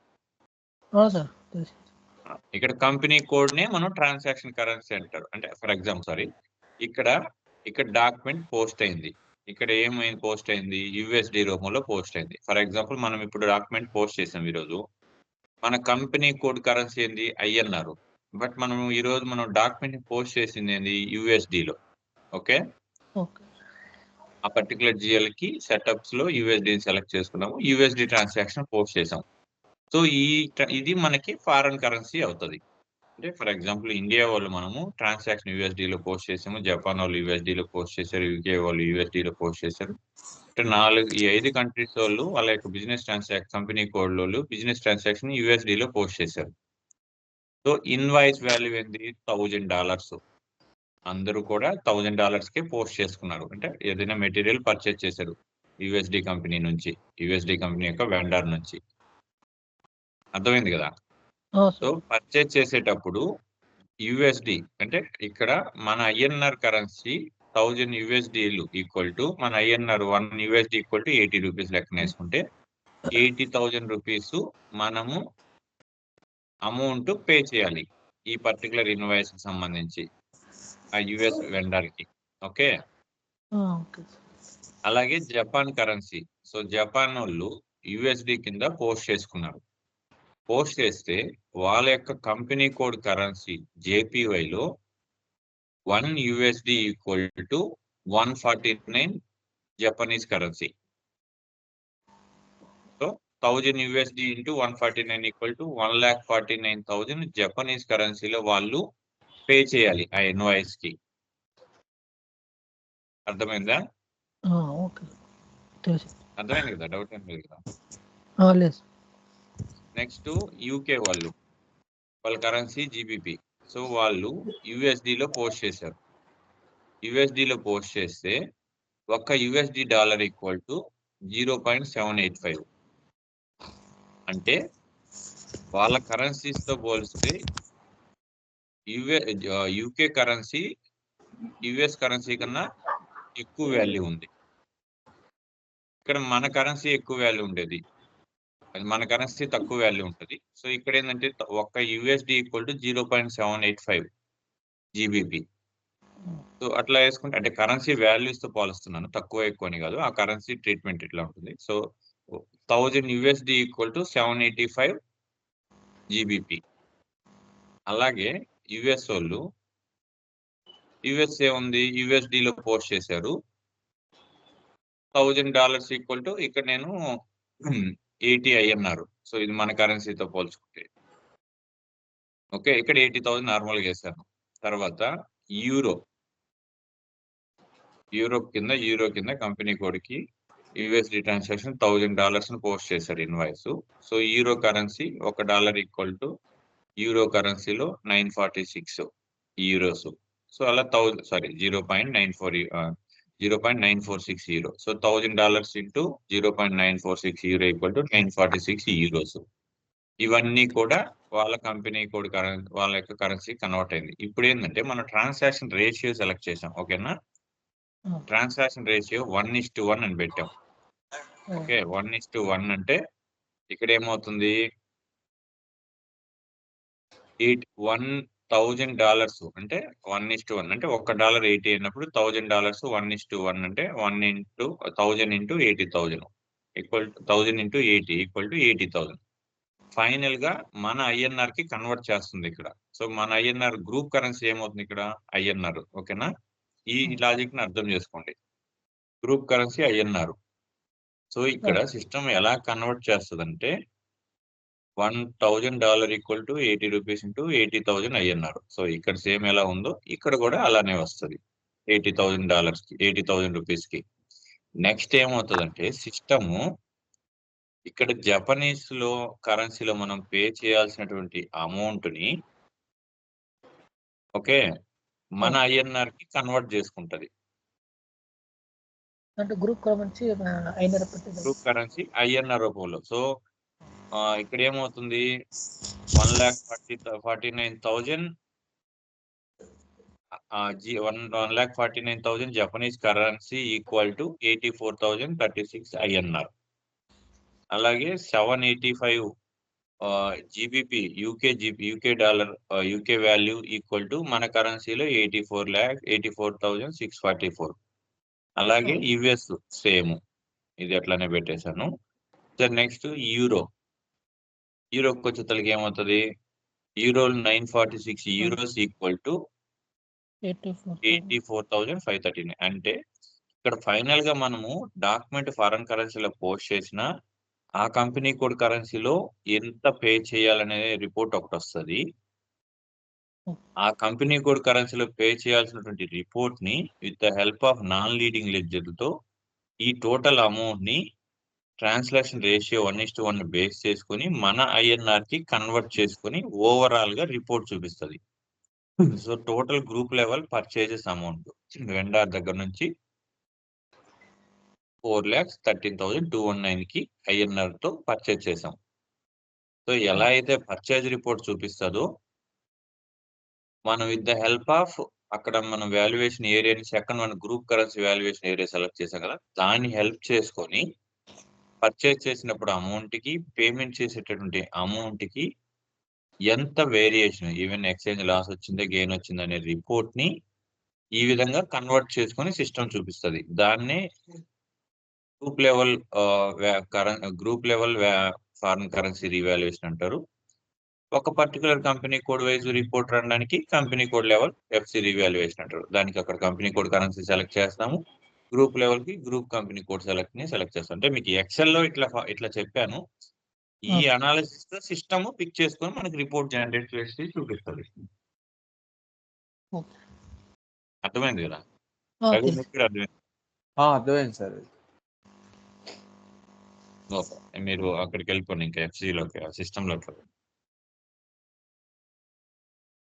ఇక్కడ కంపెనీ కోడ్ నే మనం ట్రాన్సాక్షన్ కరెన్సీ అంటారు. అంటే ఫర్ ఎగ్జాంపుల్ ఇక్కడ డాక్యుమెంట్ పోస్ట్ అయింది, ఇక్కడ ఏమైంది పోస్ట్ అయింది, యుఎస్డి రూపంలో పోస్ట్ అయింది. ఫర్ ఎగ్జాంపుల్ మనం ఇప్పుడు డాక్యుమెంట్ పోస్ట్ చేసాం ఈరోజు, మన కంపెనీ కోడ్ కరెన్సీ ఏంది ఐఎన్ఆర్, బట్ మనం డాక్యుమెంట్ పోస్ట్ చేసింది ఏంది యుఎస్డిలో. ఓకే, ఆ పర్టికులర్ జిఎల్ కి సెటప్స్ లో యుఎస్డి సెలెక్ట్ చేసుకున్నాము, యుఎస్డి ట్రాన్సాక్షన్ పోస్ట్ చేసాం. సో ఇది మనకి ఫారెన్ కరెన్సీ అవుతుంది. అంటే ఫర్ ఎగ్జాంపుల్ ఇండియా వాళ్ళు మనము ట్రాన్సాక్షన్ యుఎస్డిలో పోస్ట్ చేసాము, జపాన్ వాళ్ళు యుఎస్డిలో పోస్ట్ చేశారు, యూకే వాళ్ళు యుఎస్డిలో పోస్ట్ చేశారు. అంటే ఈ 5 కంట్రీస్ వాళ్ళు వాళ్ళ యొక్క బిజినెస్ ట్రాన్సాక్షన్ కంపెనీ కోడ్ వాళ్ళు బిజినెస్ ట్రాన్సాక్షన్ యుఎస్డిలో పోస్ట్ చేశారు. సో ఇన్వాయిస్ వాల్యూ ఏంది $1000. అందరూ కూడా $1000 కే పోస్ట్ చేసుకున్నారు. అంటే ఏదైనా మెటీరియల్ పర్చేస్ చేశారు యుఎస్డి కంపెనీ నుంచి, యుఎస్డి కంపెనీ యొక్క వెండర్ నుంచి. అర్థమైంది కదా? సో పర్చేస్ చేసేటప్పుడు యుఎస్డి అంటే ఇక్కడ మన ఐఎన్ఆర్ కరెన్సీ 1000 యుఎస్డిలు ఈక్వల్ టు మన INR 1 USD equal to 80 rupees లెక్కన వేసుకుంటే 80,000 రూపీస్ మనము అమౌంట్ పే చేయాలి ఈ పర్టికులర్ ఇన్వాయిస్ కి సంబంధించి ఆ యుఎస్ వెండర్ కి. ఓకే, అలాగే జపాన్ కరెన్సీ, సో జపాన్ వాళ్ళు యుఎస్డి కింద పోస్ట్ చేసుకున్నారు. పోస్ట్ చేస్తే వాళ్ళ యొక్క కంపెనీ కోడ్ కరెన్సీ జేపీవైలో 1 USD equal to 149 Japanese currency. So 1000 USD into 149 equal to 1,49,000 Japanese కరెన్సీలో వాళ్ళు పే చేయాలి ఆ ఇన్వాయిస్ కి. అర్థమైందా? అర్థమైంది కదా, డౌట్ ఏం లేదు కదా? నెక్స్ట్ యూకే వాళ్ళ కరెన్సీ జీబీపీ. సో వాళ్ళు యుఎస్డిలో పోస్ట్ చేశారు. యుఎస్డిలో పోస్ట్ చేస్తే ఒక్క యుఎస్డి డాలర్ ఈక్వల్ టు 0.785. అంటే వాళ్ళ కరెన్సీస్ తో పోలిస్తే యూకే కరెన్సీ యుఎస్ కరెన్సీ కన్నా ఎక్కువ వాల్యూ ఉంది. ఇక్కడ మన కరెన్సీ ఎక్కువ వాల్యూ ఉండేది, మన కరెన్సీ తక్కువ వాల్యూ ఉంటుంది. సో ఇక్కడ ఏంటంటే ఒక్క USD equal to 0.785 GBP. So అట్లా వేసుకుంటే అంటే కరెన్సీ వాల్యూస్ తో పోలుస్తున్నాను, తక్కువ ఎక్కువ అని కాదు, ఆ కరెన్సీ ట్రీట్మెంట్ ఇట్లా ఉంటుంది. So 1000 USD equal to 785 GBP. అలాగే యుఎస్ వాళ్ళు యుఎస్ఏ ఉంది యుఎస్డిలో పోస్ట్ చేశారు, $1000 ఈక్వల్ టు ఇక్కడ నేను 80 అన్నారు. సో ఇది మన కరెన్సీతో పోల్చుకుంటే ఓకే, ఇక్కడ 80,000 నార్మల్గా వేసాను. తర్వాత యూరో కింద కంపెనీ కోడ్కి యుఎస్డి ట్రాన్సాక్షన్ $1000 పోస్ట్ చేశారు invoice. So euro currency $1 equal to euro కరెన్సీలో 946 యూరోస్. సో అలా 0.94 0.946 euro. So $1,000 into 0.946 euro equal to 946 euros. ఇవన్నీ కూడా వాళ్ళ కంపెనీ కోడ్ వాళ్ళ యొక్క కరెన్సీ కన్వర్ట్ అయింది. ఇప్పుడు ఏంటంటే మనం ట్రాన్సాక్షన్ రేషియో సెలెక్ట్ చేసాం. ఓకేనా? ట్రాన్సాక్షన్ రేషియో 1:1 అని పెట్టాం. ఓకే, 1:1 అంటే ఇక్కడ ఏమవుతుంది, $1,000 అంటే 1:1 అంటే $1.80 అయినప్పుడు $1,000 1:1 అంటే 1 into 1000 into 80,000 equal to 1000 into 80 equal to 80,000. Final గా మన ఐఎన్ఆర్ కి కన్వర్ట్ చేస్తుంది ఇక్కడ. సో మన ఐఎన్ఆర్ గ్రూప్ కరెన్సీ ఏమవుతుంది ఇక్కడ, ఐఎన్ఆర్. ఓకేనా? ఈ లాజిక్ ని అర్థం చేసుకోండి. Group currency INR. సో ఇక్కడ సిస్టమ్ ఎలా కన్వర్ట్ చేస్తుందంటే $1,000 equal to 80 rupees into 80,000 INR. So ఇక్కడ సేమ్ ఎలా ఉందో ఇక్కడ కూడా అలానే వస్తుంది, $80,000 కి, 80,000 రూపీస్ కి. నెక్స్ట్ ఏమవుతుందంటే సిస్టమ్ ఇక్కడ జపనీస్ లో కరెన్సీలో మనం పే చేయాల్సినటువంటి అమౌంట్ ని ఓకే మన ఐఎన్ఆర్ కి కన్వర్ట్ చేసుకుంటది. అంటే group currency INR group currency INR రూపంలో. సో ఇక్కడ ఏమవుతుంది, 1,49,000 1,49,000 Japanese currency equal to 84,036 INR. అలాగే 785 GBP UK dollar UK value equal to మన కరెన్సీలో 84,84,644. అలాగే యుఎస్ సేమ్, ఇది అట్లానే పెట్టేశాను. సార్ నెక్స్ట్ యూరోకి వచ్చేతలకి ఏమవుతుంది, యూరో 946 యూరోస్ ఈక్వల్ టు 84,539. అంటే ఇక్కడ ఫైనల్ గా మనము డాక్యుమెంట్ ఫారెన్ కరెన్సీలో పోస్ట్ చేసిన ఆ కంపెనీ కోడ్ కరెన్సీలో ఎంత పే చేయాలనే రిపోర్ట్ ఒకటి వస్తుంది. ఆ కంపెనీ కోడ్ కరెన్సీలో పే చేయాల్సినటువంటి రిపోర్ట్ ని with the help of non leading ledger తో ఈ టోటల్ అమౌంట్ ని ట్రాన్స్లేషన్ రేషియో 1:1 బేస్ చేసుకుని మన ఐఎన్ఆర్ కి కన్వర్ట్ చేసుకుని ఓవరాల్ గా రిపోర్ట్ చూపిస్తుంది. So total group level purchases amount vendor దగ్గర నుంచి 4,13,219 కి ఐఎన్ఆర్ తో పర్చేజ్ చేసాం. సో ఎలా అయితే పర్చేజ్ రిపోర్ట్ చూపిస్తుందో మనం విత్ ద హెల్ప్ ఆఫ్ అక్కడ మనం వాల్యుయేషన్ ఏరియాని సెకండ్ మన group currency valuation area select చేసాం కదా, దాన్ని హెల్ప్ చేసుకొని పర్చేజ్ చేసినప్పుడు అమౌంట్ కి పేమెంట్ చేసేటటువంటి అమౌంట్ కి ఎంత వేరియేషన్, ఈవెన్ ఎక్స్చేంజ్ లాస్ వచ్చిందా గెయిన్ వచ్చిందా అనే రిపోర్ట్ ని ఈ విధంగా కన్వర్ట్ చేసుకొని సిస్టమ్ చూపిస్తుంది. దాన్నే group level foreign currency revaluation అంటారు. ఒక particular company code wise report రావడానికి company code level FC revaluation అంటారు. దానికి అక్కడ కంపెనీ కోడ్ కరెన్సీ సెలెక్ట్ చేస్తాము, గ్రూప్ లెవెల్ కి గ్రూప్ కంపెనీ కోడ్ సెలెక్ట్ చేస్తాం. అంటే మీకు ఎక్సెల్ లో ఇట్లా చెప్పాను. ఈ అనాలిసిస్ సిస్టమ్ పిక్ చేసుకొని మనకి రిపోర్ట్ జనరేట్ చేసి చూపిస్తుంది. అర్థమైంది కదా? అర్థమైంది సార్. ఓకే, మీరు అక్కడికి వెళ్ళిపోండి ఇంకా ఎఫ్సిలోకి, సిస్టమ్ లోకి.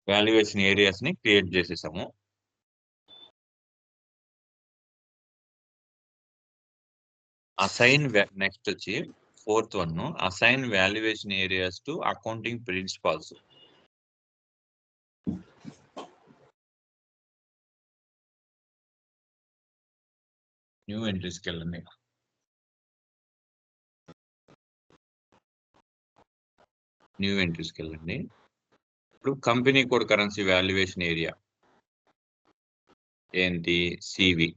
వాల్యుయేషన్ ఏరియాస్ ని క్రియేట్ చేసేసాము. అసైన్ నెక్స్ట్ వచ్చి 4th one, assign valuation areas to accounting principles. New ఎంట్రీస్కి వెళ్ళండి. ఇప్పుడు company code currency valuation area ఏంటి, సివి.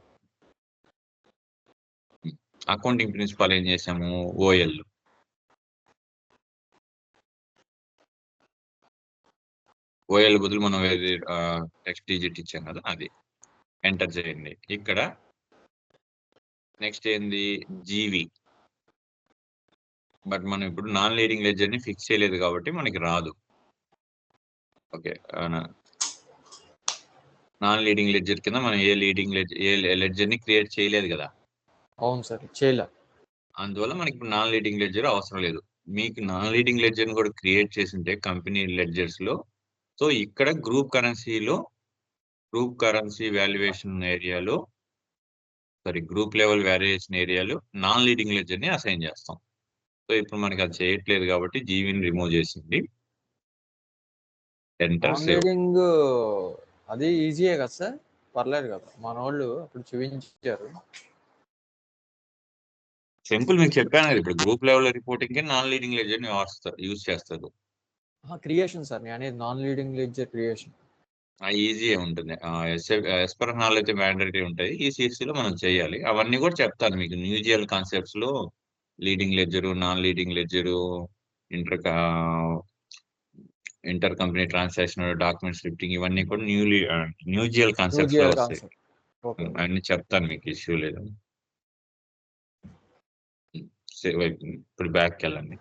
అకౌంటింగ్ ప్రిన్సిపల్ ఏం చేసాము, ఓఎల్. ఓఎల్ బదులు మనం టెక్స్ట్ డిజిట్ ఇచ్చాం కదా, అది ఎంటర్ చేయండి. ఇక్కడ నెక్స్ట్ ఏంది, జీవి. బట్ మనం ఇప్పుడు నాన్ లీడింగ్ లెడ్జర్ ని ఫిక్స్ చేయలేదు కాబట్టి మనకి రాదు. ఓకే, నాన్ లీడింగ్ లెడ్జర్ కింద మనం ఏ లెడ్జర్ ని క్రియేట్ చేయలేదు కదా. అవును సార్, చేయలే. అందువల్ల మనకి ఇప్పుడు నాన్ లీడింగ్ లెడ్జర్ అవసరం లేదు. మీకు నాన్ లీడింగ్ లెడ్జర్ కూడా క్రియేట్ చేసింటే కంపెనీ లెడ్జర్స్ లో, సో ఇక్కడ గ్రూప్ కరెన్సీ వాల్యుయేషన్ ఏరియాలో సారీ గ్రూప్ లెవెల్ వేరియేషన్ ఏరియాలు నాన్ లీడింగ్ లెడ్జర్ ని అసైన్ చేస్తాం. సో ఇప్పుడు మనకి అది చేయట్లేదు కాబట్టి జీవీని రిమూవ్ చేసింది. Enter non save. లీడింగ్ అది ఈజీయే కదా సార్, పర్లేదు కదా, మన వాళ్ళు అప్పుడు చూపించారు. సింపుల్ మీకు చెప్పాను కదా, ఇప్పుడు గ్రూప్ లెవెల్ రిపోర్టింగ్ కి నాన్ లీడింగ్ లెడ్జర్ ని యూస్ చేస్తారు. క్రియేషన్ సార్, నేను అనేది non leading ledger creation. Easy ఉంటుంది. ఎస్పర్నాల్ అయితే మ్యాండేటరీ ఉంటాయి. ఈసీఎస్సి లో మనం చేయాలి. అవన్నీ కూడా చెప్తాను మీకు. న్యూజియల్ కాన్సెప్ట్స్ లో leading ledger, non leading ledger, inter inter company transaction, document scripting, ఇవన్నీ కూడా న్యూజియల్ కాన్సెప్ట్స్ లో న్యూజియల్ వస్తాయి. కాన్సెప్ట్. ఓకే. అన్ని చెప్తాను, మీకు ఇష్యూ లేదు. సేవ్ అయిపోయింది. ఇప్పుడు బ్యాక్కి వెళ్ళండి.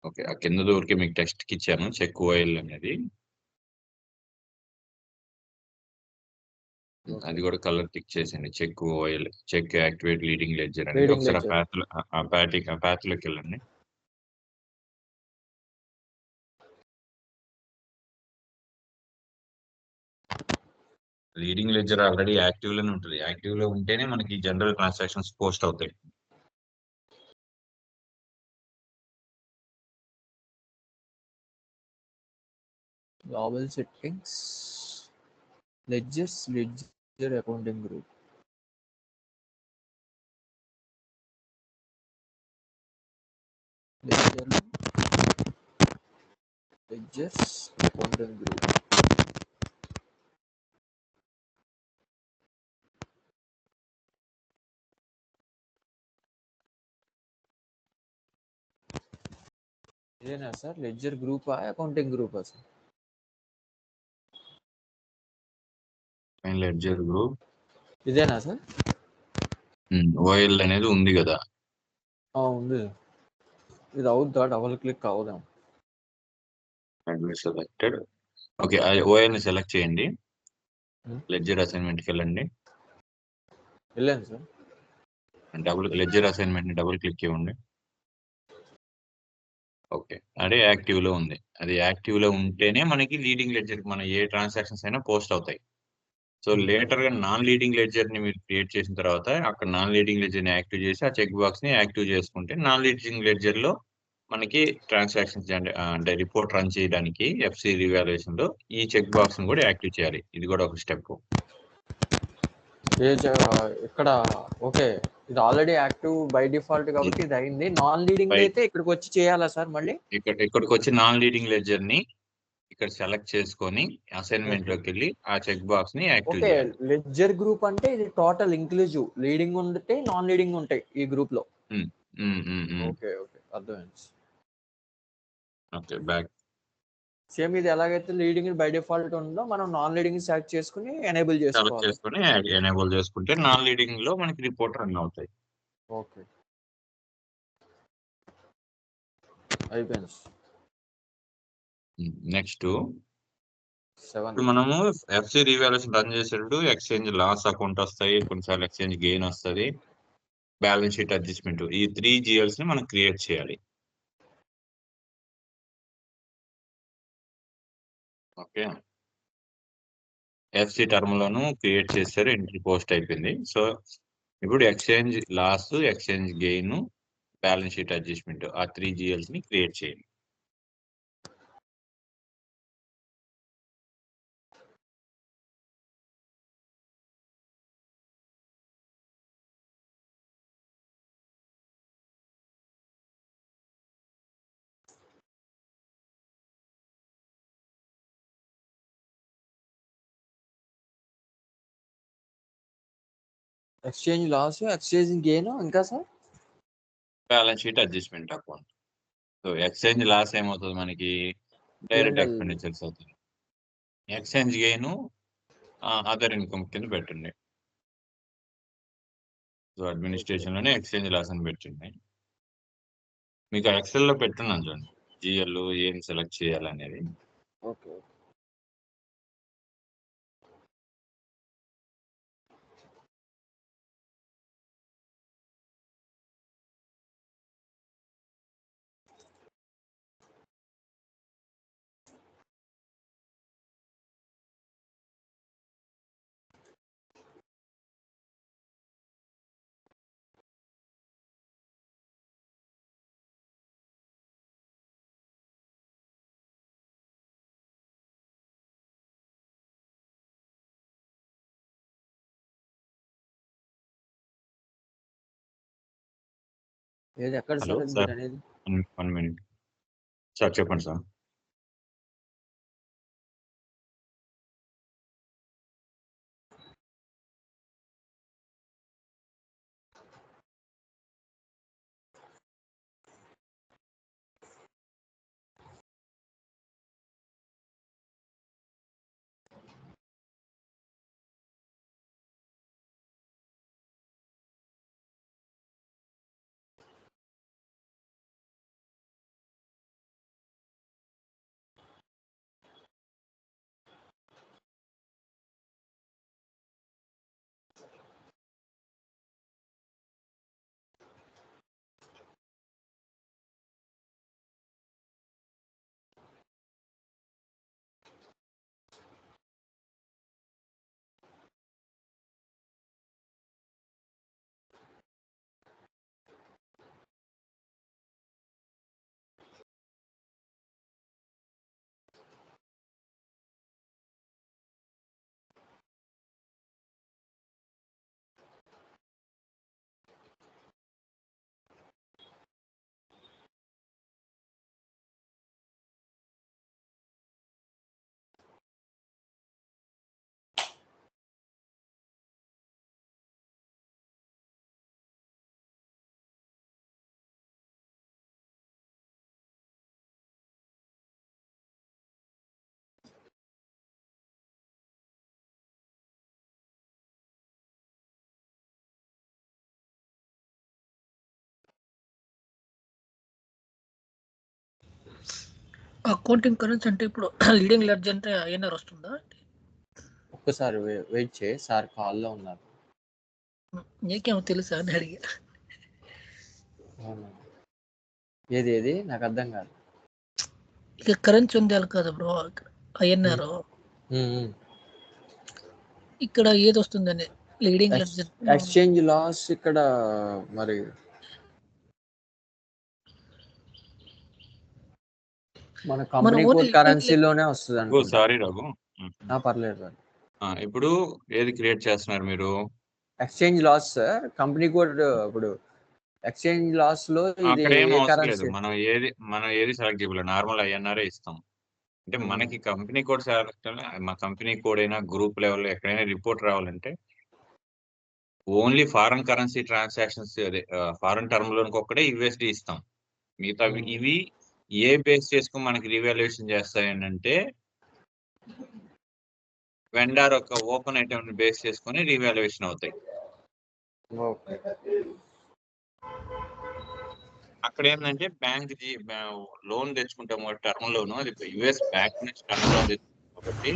ఓకే, ఆ కింద దూరికి మీకు టెక్స్ట్ కి ఇచ్చాను చెక్ ఓఎల్ అనేది. అది కూడా కలర్ టిక్ చేసింది. Check ఓఎల్, check activate leading ledger అనేది. లీడింగ్ ఒకసారి లెడ్జర్. ఆ పాత్ లోకి వెళ్ళండి. లీడింగ్ లెడ్జర్ ఆల్రెడీ యాక్టివ్ లోనే ఉంటుంది. యాక్టివ్ లో ఉంటేనే మనకి జనరల్ ట్రాన్సాక్షన్స్ పోస్ట్ అవుతాయి. Global settings, ledger accounting group. Ledgers accounting group. ఇదేనా సార్ లెడ్జర్ గ్రూపా, అకౌంటింగ్ గ్రూపా సార్? లెడ్జర్ గ్రూప్ ఇదేనా సార్? ఓఎల్ అనేది ఉంది కదా. ఉంది. ఇది అవుద్దా? డబుల్ క్లిక్ అవుదాం. సెలెక్టెడ్. ఓకే, ఓఎల్ ని సెలెక్ట్ చేయండి. లెడ్జర్ అసైన్మెంట్కి వెళ్ళండి. వెళ్ళాను సార్. లెడ్జర్ అసైన్మెంట్ ని డబుల్ క్లిక్ ఇవ్వండి. ఓకే, అదే యాక్టివ్ లో ఉంది. అది యాక్టివ్ లో ఉంటేనే మనకి లీడింగ్ లెడ్జర్ మన ఏ ట్రాన్సాక్షన్స్ అయినా పోస్ట్ అవుతాయి. సో లేటర్ గా నాన్ లీడింగ్ లెడ్జర్ ని మీరు క్రియేట్ చేసిన తర్వాత అక్కడ నాన్ లీడింగ్ లెడ్జర్ ని యాక్టివ్ చేసి ఆ చెక్ బాక్స్ ని యాక్టివ్ చేసుకుంటే నాన్ లీడింగ్ లెడ్జర్ లో మనకి ట్రాన్సాక్షన్స్ అంటే రిపోర్ట్ రన్ చేయడానికి ఎఫ్సి రివాల్యుయేషన్ లో ఈ చెక్ బాక్స్ ని కూడా యాక్టివ్ చేయాలి. ఇది కూడా ఒక స్టెప్. ఇక్కడ ఓకే, ఇది ఆల్రెడీ యాక్టివ్ బై డిఫాల్ట్ కాబట్టి ఇది అయింది. నాన్ లీడింగ్ అయితే ఇక్కడికి వచ్చి చేయాలా సార్ మళ్ళీ? ఇక్కడికి వచ్చి నాన్ లీడింగ్ లెడ్జర్ ని ఇక్కడ సెలెక్ట్ చేసుకొని అసైన్మెంట్ లోకి వెళ్ళి ఆ చెక్ బాక్స్ ని యాక్టివ్ చేయాలి. లెడ్జర్ గ్రూప్ అంటే ఇది టోటల్ ఇంక్లూజివ్, లీడింగ్ ఉంటే నాన్ లీడింగ్ ఉంటాయి ఈ గ్రూప్ లో. ఓకే ఓకే, అర్థమైంది. Okay, back. సేమ్ ఇది ఎలాగైతే లీడింగ్ బై డిఫాల్ట్ ఉందో మనం నాన్ లీడింగ్ సెలెక్ట్ చేసుకుని ఎనేబుల్ చేసుకోవాలి. ఎనేబుల్ చేసుకుంటే నాన్ లీడింగ్ లో మనకి రిపోర్ట్ రన్ అవుతాయి. ఓకే, అయిపోయింది. నెక్స్ట్ ఇప్పుడు మనము ఎఫ్సి రివాల్యుయేషన్ రన్ చేసేటప్పుడు ఎక్స్చేంజ్ లాస్ అకౌంట్ వస్తాయి, కొన్నిసార్లు ఎక్స్చేంజ్ గెయిన్ వస్తుంది, బ్యాలెన్స్ షీట్ అడ్జస్ట్మెంట్, ఈ 3 GLs ని మనం క్రియేట్ చేయాలి. Okay, FC term loan create చేస్తారు, ఎంట్రీ పోస్ట్ అయిపోయింది. సో ఇప్పుడు exchange loss, exchange gain, balance sheet adjustment, ఆ 3 GLs ని క్రియేట్ చేయండి. ఎక్స్చేంజ్ లాస్, ఎక్స్చేంజ్ గెయిన్, ఇంకా sir balance sheet adjustment account. So exchange loss ఏమవుతుంది మనకి? డైరెక్ట్ ఎక్స్పెండిచర్స్ అవుతుంది. ఎక్స్చేంజ్ గెయిన్ అదర్ ఇన్కమ్ కింద పెట్టండి. సో అడ్మినిస్ట్రేషన్ లోనే ఎక్స్చేంజ్ లాస్ అని పెట్టండి. మీకు ఎక్సెల్ లో పెట్టున్నాను చూడండి, జిఎల్ ఏం సెలెక్ట్ చేయాలనేది. ఓకే. ఏది ఎక్కడ హలో సార్ అది సార్, మీరు అనేది? 1 మినిట్ సార్, చెప్పండి సార్. అకౌంటింగ్ కరెన్స్ అంటే ఇప్పుడు లీడింగ్ లెడ్జ్ అంటే ఐఎన్ఆర్ వస్తుందా? ఒక్కసారి వెయిట్ చేయి, సార్ కాల్లో ఉన్నారు. నీకేమో తెలుసా అని అడిగా. అవునా? ఏది ఏది నాకు అర్థం కాదు. ఇక కరెన్సీ ఉంది కదా బ్రో, ఐఎన్ఆర్. ఇక్కడ ఏది వస్తుందని లీడింగ్ లెడ్జ్. ఎక్స్చేంజ్ లాస్ ఇక్కడ మరి మన కంపెనీ only కోడ్ కరెన్సీలోనే వస్తుంది ఓ అనుకుంటా. సారీ రఘు. పర్లేదు సార్. ఇప్పుడు ఏది క్రియేట్ చేస్తున్నారు మీరు? Exchange loss sir, company code. ఇప్పుడు ఎక్స్చేంజ్ లాస్ లో ఇది అక్కడ ఏం ఏ అవసరం లేదు. కరెన్సీ? మనం ఏది సెలెక్ట్ చేయలేదు, నార్మల్ ఐఎన్ఆర్ఏ ఇస్తాం. అంటే మనకి కంపెనీ కోడ్ సెలెక్ట్, మా కంపెనీ కోడ్ అయినా గ్రూప్ లెవెల్ ఎక్కడైనా రిపోర్ట్ రావాలంటే ఓన్లీ ఫారెన్ కరెన్సీ ట్రాన్సాక్షన్స్, అదే ఫారెన్ టర్మ్ లోనికి ఒక్కడే యుఎస్డి ఇస్తాం. మిగతా ఇవి ఏ బేస్ చేసుకుని మనకి రివాల్యుయేషన్ చేస్తాయని అంటే వెండర్ ఒక ఓపెన్ ఐటమ్ బేస్ చేసుకుని రివాల్యుయేషన్ అవుతాయి. అక్కడ ఏంటంటే బ్యాంక్ లోన్ తెచ్చుకుంటాం, టర్మ్ లోన్, అది యుఎస్ బ్యాంక్ నుంచి టర్మ్ లోన్ తెచ్చుకుంటాం. కాబట్టి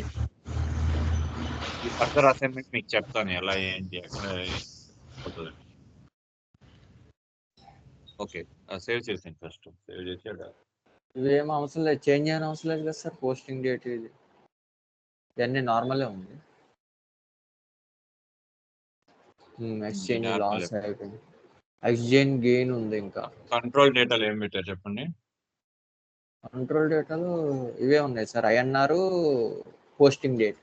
ఈ ఫర్దర్ అసైన్మెంట్ మీకు చెప్తాను ఎలా ఏంటి ఎక్కడ అవుతుందండి. ఓకే, సేవ్ చేసాను. ఫస్ట్ సేవ్ చేసాడు. ఇవేం అవసరం లేదు, చేంజ్ చేయని అవసరం లేదు కదా సార్. పోస్టింగ్ డేట్ ఇది ఇవన్నీ నార్మలే ఉంది. ఎక్స్చేంజ్ లాస్ అయిపోయింది, ఎక్స్చేంజ్ గెయిన్ ఉంది. ఇంకా కంట్రోల్ డేటాలు ఏం పెట్టారు చెప్పండి? కంట్రోల్ డేటాలు ఇవే ఉన్నాయి sir, INR, posting date.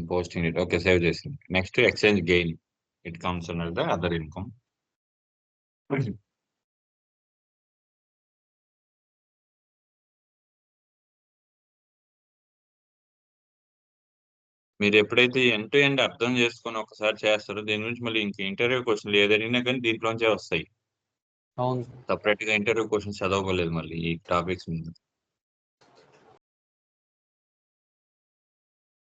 Posting date okay, save చేసింది. Next exchange gain, it comes under the other income. మీరు ఎప్పుడైతే ఎండ్ టు ఎండ్ అర్థం చేసుకొని ఒకసారి చేస్తారో దీని గురించి మళ్ళీ ఇంక ఇంటర్వ్యూ క్వశ్చన్లు ఏదైనా కానీ దీంట్లోంచే వస్తాయి. అవును, సపరేట్ గా ఇంటర్వ్యూ క్వశ్చన్స్ చదవలేదు మళ్ళీ ఈ టాపిక్స్ మీద.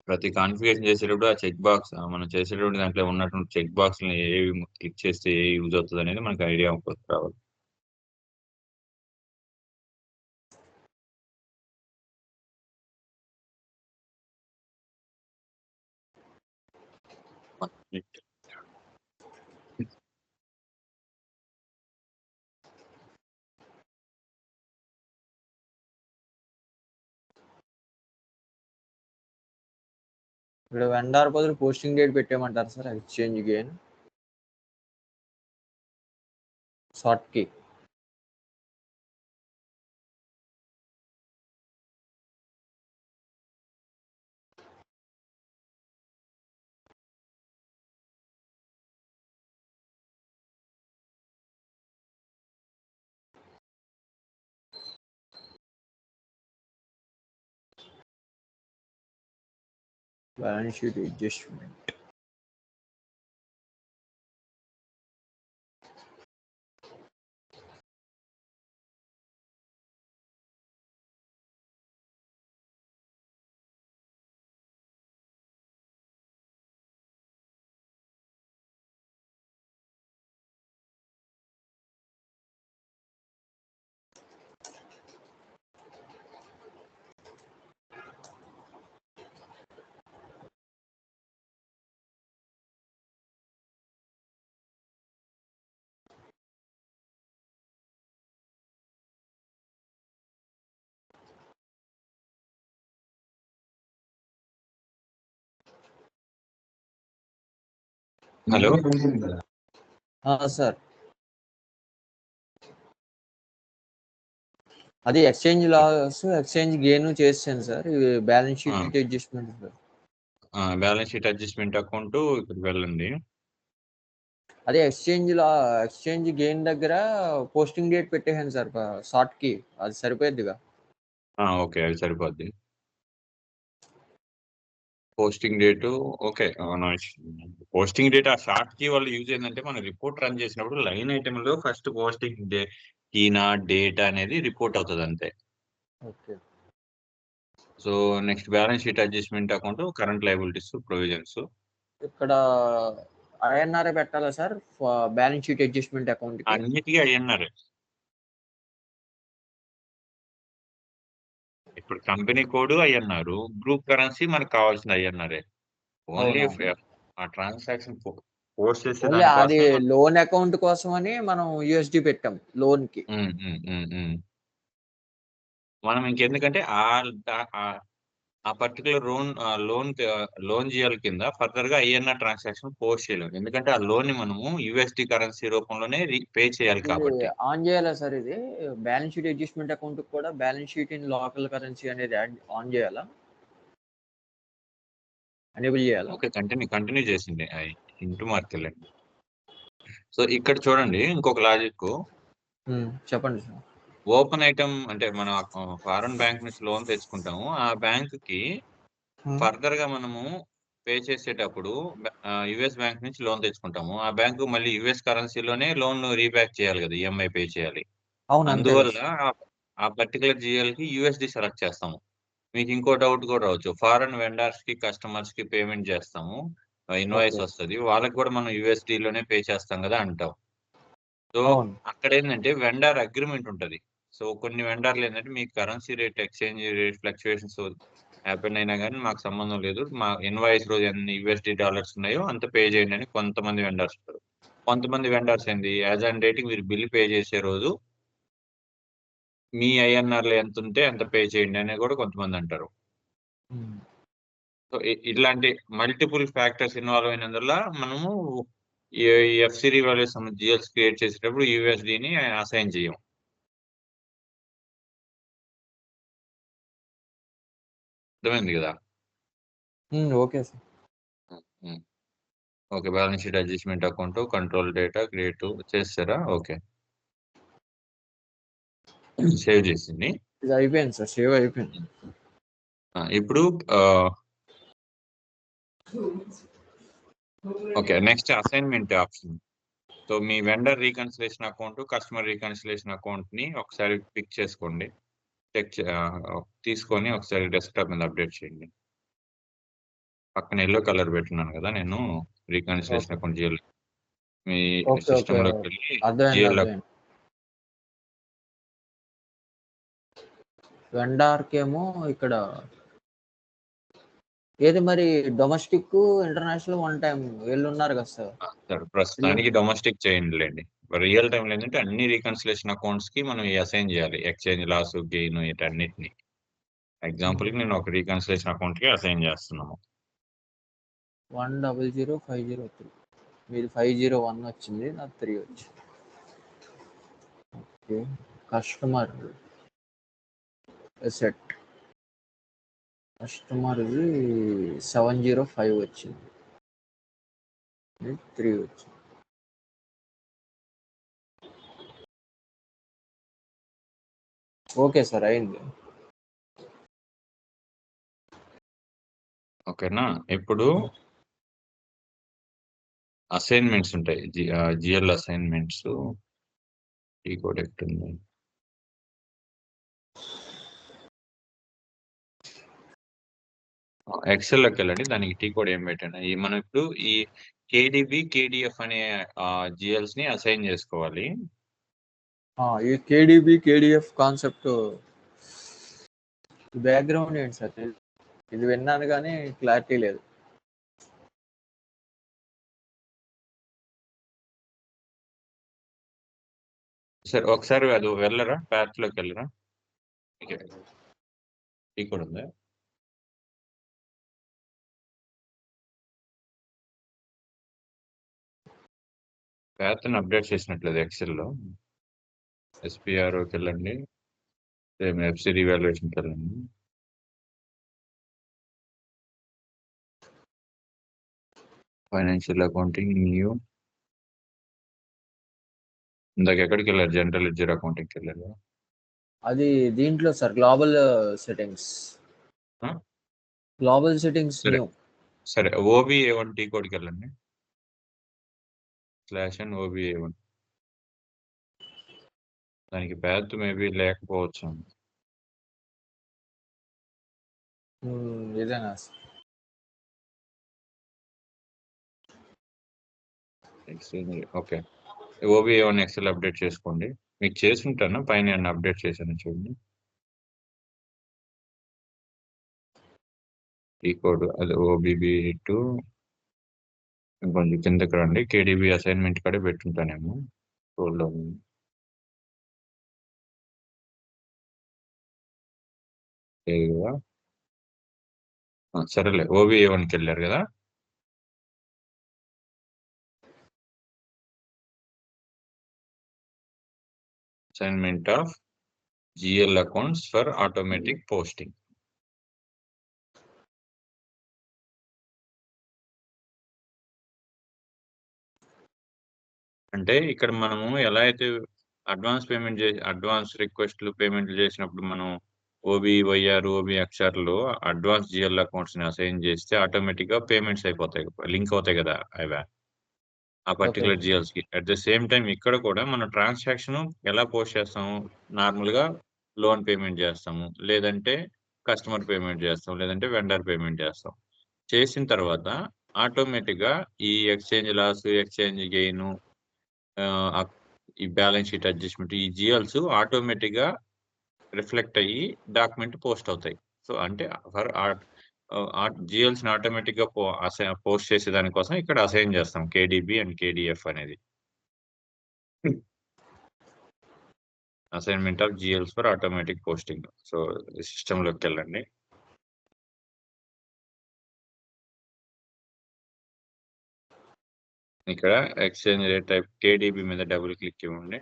ప్రతి కాన్ఫిగరేషన్ చేసేటప్పుడు ఆ చెక్ బాక్స్, మనం చేసేటప్పుడు దాంట్లో ఉన్నటువంటి చెక్ బాక్స్ ఏవి క్లిక్ చేస్తే ఏ యూజ్ అవుతుంది అనేది మనకు ఐడియా రావాలి. ఇక్కడ వెండార్ బదులు పోస్టింగ్ డేట్ పెట్టేయమంటారు sir, exchange gain. Short key. Balance sheet adjustment. Hello sir, అది ఎక్స్చేంజ్ లాస్, ఎక్స్చేంజ్ గెయిన్ చేసాను సార్. ఇవి balance sheet adjustment sir. Balance sheet adjustment account ఇక్కడ వెళ్ళండి. అదే ఎక్స్చేంజ్ గెయిన్ దగ్గర పోస్టింగ్ డేట్ పెట్టేసాను సార్, షార్ట్ కి. అది సరిపోద్దిగా? ఓకే, అది సరిపోద్ది. Posting date okay. Posting date ఆ షార్ట్ కి వాళ్ళు యూజ్ ఏంటంటే మనం రిపోర్ట్ రన్ చేసినప్పుడు లైన్ ఐటమ్ లో ఫస్ట్ పోస్టింగ్ కీనా డేట్ అనేది రిపోర్ట్ అవుతుంది అంతే. Okay. So next balance sheet adjustment account, current liabilities, provisions. ఇక్కడ ఐఎన్ఆర్ఏ పెట్టాలా sir balance sheet adjustment account? అన్నిటికీ ఐఎన్ఆర్. ఇప్పుడు company code INR, group currency మనకు కావాల్సిన ఐఎన్ఆర్ఏ. ఓన్లీ ఆ ట్రాన్సాక్షన్ పోస్ట్ చేసే అది దానికోసమే లోన్ అకౌంట్ కోసం అని మనం యూఎస్డి పెట్టాం లోన్ కి. మనం ఇంకెందుకంటే ఆ పర్టికులర్ లోన్ జిఎల్ కింద ఫర్దర్ గా ఐఎన్ఆర్ ట్రాన్సాక్షన్ పోస్ట్ చేయలేము, ఎందుకంటే ఆ లోన్ ని మనము యుఎస్డి కరెన్సీ రూపంలోనే పే చేయాలి కాబట్టి. ఆన్ చేయాలా సార్ ఇది బ్యాలెన్స్ షీట్ అడ్జస్ట్మెంట్ అకౌంట్ కూడా? Balance sheet in local currency అనేది ఆన్ చేయాలా, ఎనేబుల్ చేయాలా? ఓకే, కంటిన్యూ చేసింది ఇంటూ మార్కెళ్ళండి. సో ఇక్కడ చూడండి ఇంకొక లాజిక్. చెప్పండి సార్. ఓపెన్ ఐటమ్ అంటే మనం ఫారెన్ బ్యాంక్ నుంచి లోన్ తెచ్చుకుంటాము, ఆ బ్యాంక్ కి ఫర్దర్ గా మనము పే చేసేటప్పుడు యుఎస్ బ్యాంక్ నుంచి లోన్ తెచ్చుకుంటాము, ఆ బ్యాంకు మళ్ళీ యుఎస్ కరెన్సీలోనే లోన్ రీబ్యాక్ చేయాలి కదా, ఈఎంఐ పే చేయాలి. అందువల్ల ఆ పర్టికులర్ జిఎల్ కి యుఎస్డి సెలెక్ట్ చేస్తాము. మీకు ఇంకో డౌట్ కూడా రావచ్చు, ఫారెన్ వెండర్స్ కి కస్టమర్స్ కి పేమెంట్ చేస్తాము, ఇన్వాయిస్ వస్తుంది, వాళ్ళకి కూడా మనం యుఎస్డి లోనే పే చేస్తాం కదా అంటాం. సో అక్కడ ఏంటంటే వెండర్ అగ్రిమెంట్ ఉంటుంది. సో కొన్ని వెండర్లు ఏంటంటే మీకు currency rate, exchange rate fluctuations happen అయినా కానీ మాకు సంబంధం లేదు, మా ఇన్వాయిస్ రోజు ఎన్ని యుఎస్డి డాలర్స్ ఉన్నాయో అంత పే చేయండి అని కొంతమంది వెండర్స్ ఉంటారు. కొంతమంది వెండర్స్ ఏంది, యాజ్ ఆన్ డేట్ మీరు బిల్ పే చేసే రోజు మీ ఐఎన్ఆర్లో ఎంత ఉంటే అంత పే చేయండి అని కూడా కొంతమంది అంటారు. సో ఇట్లాంటి మల్టిపుల్ ఫ్యాక్టర్స్ ఇన్వాల్వ్ అయినందువల్ల మనము ఎఫ్సిరి వాల్యూస్ జిఎల్స్ క్రియేట్ చేసేటప్పుడు యూఎస్డిని అసైన్ చేయం. అర్థమైంది కదా? Okay sir. Okay, balance sheet adjustment account, control data create చేస్తారా? ఓకే, సేవ్ చేసింది. ఇది అయిపోయింది సార్, సేవ్ అయిపోయింది. ఇప్పుడు okay, next assignment option. So మీ vendor reconciliation account, customer reconciliation account ని ఒకసారి పిక్ చేసుకోండి, తీసుకొని ఒకసారి డెస్క్టాప్ మీద అప్డేట్ చేయండి. పక్కన ఎల్లో కలర్ పెట్టున్నాను కదా నేను, రీకన్సిలేషన్ అకౌంట్ జిఎల్. మీ సిస్టమ్ లోకి వెళ్ళి జిఎల్ వెండర్ కేమో ఇక్కడ ఏది మరి డొమెస్టిక్ ఇంటర్నేషనల్ వన్ టైం వీళ్ళు ఉన్నారు కదా సార్. ప్రస్తుతానికి డొమెస్టిక్ చేయండిలేండి. రియల్ టైం ఏంటంటే అన్ని రీకన్సిలేషన్ అకౌంట్స్ కి మనం అసైన్ చేయాలి, ఎక్స్చేంజ్ లాస్, గెయిన్, వీటన్నిటిని. ఎగ్జాంపుల్ కి నేను ఒక రీకన్సిలేషన్ అకౌంట్ కి అసైన్ చేస్తున్నాము. 1005003 మీది 501 వచ్చింది, నాకు 3 వచ్చింది. ఓకే. Customer asset. కస్టమర్‌ది 705 వచ్చింది. ఇది 3 వచ్చింది. ఓకే సార్ అయింది. ఓకేనా? ఇప్పుడు అసైన్‌మెంట్స్ ఉంటాయి. జీఎల్ అసైన్‌మెంట్స్ టీ కోడ్ ఎక్కడుంది? ఎక్సెల్‌లోకెళ్ళండి. దానికి టీ కోడ్ ఏం పెట్టాను. మనం ఇప్పుడు ఈ కేడీబీ, కేడీఎఫ్ అనే జీఎల్స్‌ని అసైన్ చేసుకోవాలి. ఈ కేడీబీ, కేడీఎఫ్ కాన్సెప్ట్ బ్యాక్‌గ్రౌండ్ ఏంటి సార్? ఇది విన్నాను గానీ క్లారిటీ లేదు. సరే ఒకసారి అది వెళ్ళరా? ప్యాత్‌లోకెళ్ళరా? ఓకే. టీ కోడ్ ఉందా? ప్యాత్‌ని అప్డేట్ చేసినట్లేదు ఎక్సెల్‌లో. ఎస్‌పీఆర్ఓకెళ్ళండి. సేమ్ ఎఫ్‌సి రివాల్యుయేషన్‌కెళ్ళండి. Financial accounting new. ఇందాక ఎక్కడికెళ్ళారు? జనరల్ లెడ్జర్ అకౌంటింగ్‌కెళ్ళారా? అది దీంట్లో సార్ గ్లోబల్ సెట్టింగ్స్. ఆ? గ్లోబల్ సెట్టింగ్స్ సరే. న్యూ. సరే. ఓబీఏ1 టీ కోడ్‌కెళ్ళండి. /n OBA1. దానికి ప్యాత్ మేబీ లేకపోవచ్చు. ఇదేనా sir? Okay. OBA1 Excel update చేసుకోండి. మీకు చేసి ఉంటాను. పైన ఏమన్నా అప్డేట్ చేశాను చూడండి. టీ కోడ్ అది ఓబీబీ2 కొంచెం కిందకి రండి. కేడీబీ అసైన్మెంట్ కాడే పెట్టుంటానేమో. స్క్రోల్‌లో లేదు కదా? సరేలే. ఓబీఏ1కి వెళ్ళారు కదా? Assignment of GL accounts for automatic posting. అంటే ఇక్కడ మనము ఎలా అయితే అడ్వాన్స్ రిక్వెస్ట్లు పేమెంట్లు చేసినప్పుడు మనం ఓబీవైఆర్, ఓబీఎక్స్ఆర్‌లో అడ్వాన్స్ జిఎల్ అకౌంట్స్‌ని అసైన్ చేస్తే ఆటోమేటిక్‌గా పేమెంట్స్ అయిపోతాయి. లింక్ అవుతాయి కదా అవి. ఆ ఓకే. పర్టిక్యులర్ జిఎల్స్‌కి. అట్ ద సేమ్ టైమ్ ఇక్కడ కూడా మనం ట్రాన్సాక్షన్ ఎలా పోస్ట్ చేస్తాము? నార్మల్‌గా లోన్ పేమెంట్ చేస్తాము. లేదంటే కస్టమర్ పేమెంట్ చేస్తాం. లేదంటే వెండర్ పేమెంట్ చేస్తాం. చేసిన తర్వాత ఆటోమేటిక్‌గా ఈ ఎక్స్‌చేంజ్ లాస్, ఎక్స్‌చేంజ్ గెయిన్, ఈ బ్యాలెన్స్ షీట్ అడ్జస్ట్‌మెంట్ ఈ జిఎల్స్ ఆటోమేటిక్‌గా రిఫ్లెక్ట్ అయ్యి డాక్యుమెంట్ పోస్ట్ అవుతాయి. సో, అంటే ఫర్ జిఎల్స్‌ని ఆటోమేటిక్‌గా పోస్ట్ చేసే దానికోసం ఇక్కడ అసైన్ చేస్తాం. కేడీబీ అండ్ కేడీఎఫ్ అనేది. Assignment of GLs for automatic posting. So, సిస్టమ్‌లోకెళ్ళండి. ఇక్కడ ఎక్స్‌చేంజ్ రేట్ టైప్ కేడీబీ మీద డబుల్ క్లిక్ ఇవ్వండి.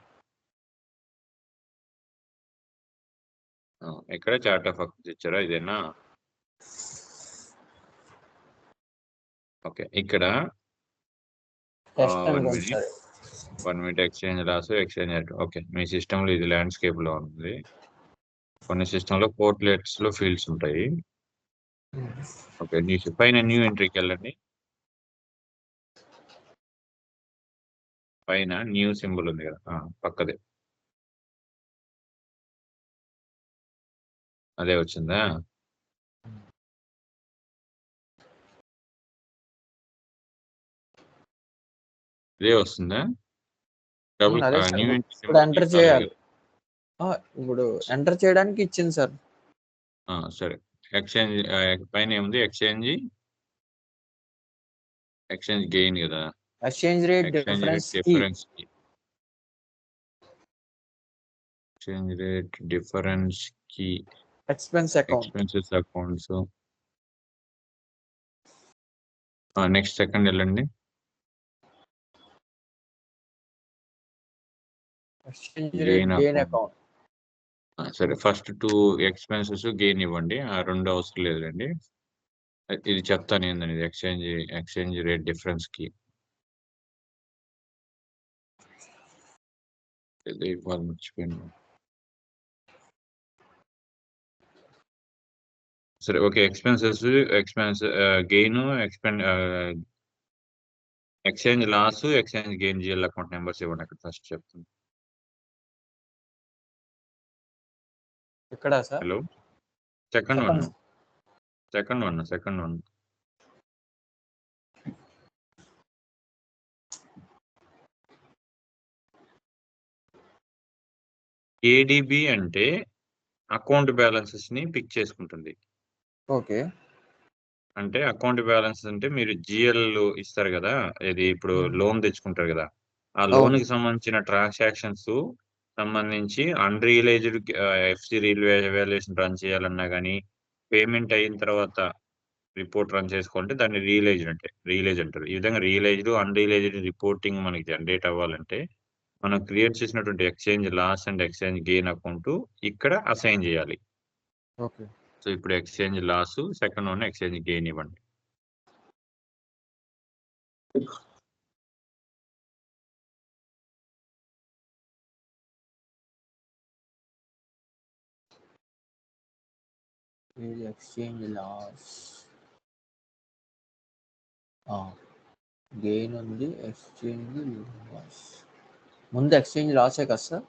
ఇక్కడ చార్ట్ ఆఫ్ అకౌంట్స్ ఇచ్చారా? ఇదేనా? ఓకే. ఇక్కడ టెస్ట్ 1 అనుకోండి minute. Sir. 1 minute exchange loss, exchange rate. Okay. మీ సిస్టమ్‌లో ఇది ల్యాండ్‌స్కేప్‌లో ఉంది. కొన్ని సిస్టమ్‌లో పోర్ట్లెట్స్‌లో ఫీల్డ్స్ ఉంటాయి. ఓకే. పైన న్యూ ఎంట్రీకెళ్ళండి. పైన న్యూ సింబల్ ఉంది కదా! పక్కదే. అదే వచ్చిందా? ఇదే వస్తుందా? అదే సార్. న్యూ ఎంట్రీ ఇప్పుడు సింబల్ ఎంటర్ క్లిక్ కాలేదు చేయాలి. కదా! ఇప్పుడు ఎంటర్ చేయడానికి ఇచ్చింది సార్. సరే. ఎక్స్‌చేంజ్ పైన ఏముంది? ఎక్స్‌చేంజ్ గెయిన్ కదా! Exchange rate exchange rate difference key. Difference key. Exchange rate difference key. Expense account. Expenses accounts. Next second వెళ్ళండి. Exchange rate gain gain account. Account. సరే ఫస్ట్ 2 ఎక్స్‌పెన్సెస్ గెయిన్ ఇవ్వండి. ఆ 2 అవసరం లేదులెండి. ఇది చెప్తాను ఏందని ఇది ఎక్స్‌చేంజ్ రేట్ డిఫరెన్స్‌కి. ఇది ఇవ్వాలి మర్చిపోయాను. సరే okay. Gain exchange loss, exchange gain GL account numbers ఇవ్వండి అక్కడ ఫస్ట్ చెప్తాను. ఎక్కడా సార్? హలో! సెకండ్ చెప్పండి. వన్. ఏడీబీ అంటే అకౌంట్ బ్యాలెన్సెస్‌ని పిక్ చేసుకుంటుంది. ఓకే. అంటే అకౌంట్ బ్యాలెన్స్ అంటే మీరు జీఎల్ ఇస్తారు గదా! ఇది ఇప్పుడు లోన్ తెచ్చుకుంటారు గదా! ఆ అవును. లోన్‌కి సంబంధించిన ట్రాన్సాక్షన్స్ సంబంధించి అన్‌రియలైజ్డ్ ఎఫ్‌సి వాల్యుయేషన్ రన్ చేయాలన్నా గాని, పేమెంట్ అయిన తర్వాత రిపోర్ట్ రన్ చేసుకోవాలంటే దాన్ని రియలైజ్ అంటారు. ఈ విధంగా రియలైజ్డ్, అన్‌రియలైజ్డ్ రిపోర్టింగ్ మనకి జనరేట్ అవ్వాలంటే, మనం క్రియేట్ చేసినటువంటి exchange loss and exchange gain account ఇక్కడ అసైన్ జేయాలి. ఓకే. సో, ఇప్పుడు exchange loss, second one exchange gain ఇవ్వండి. ఇది ఎక్స్చేంజ్ లాస్. గెయిన్ ఉంది. Exchange loss. ముందు ఎక్స్చేంజ్ లాసే కదా సార్?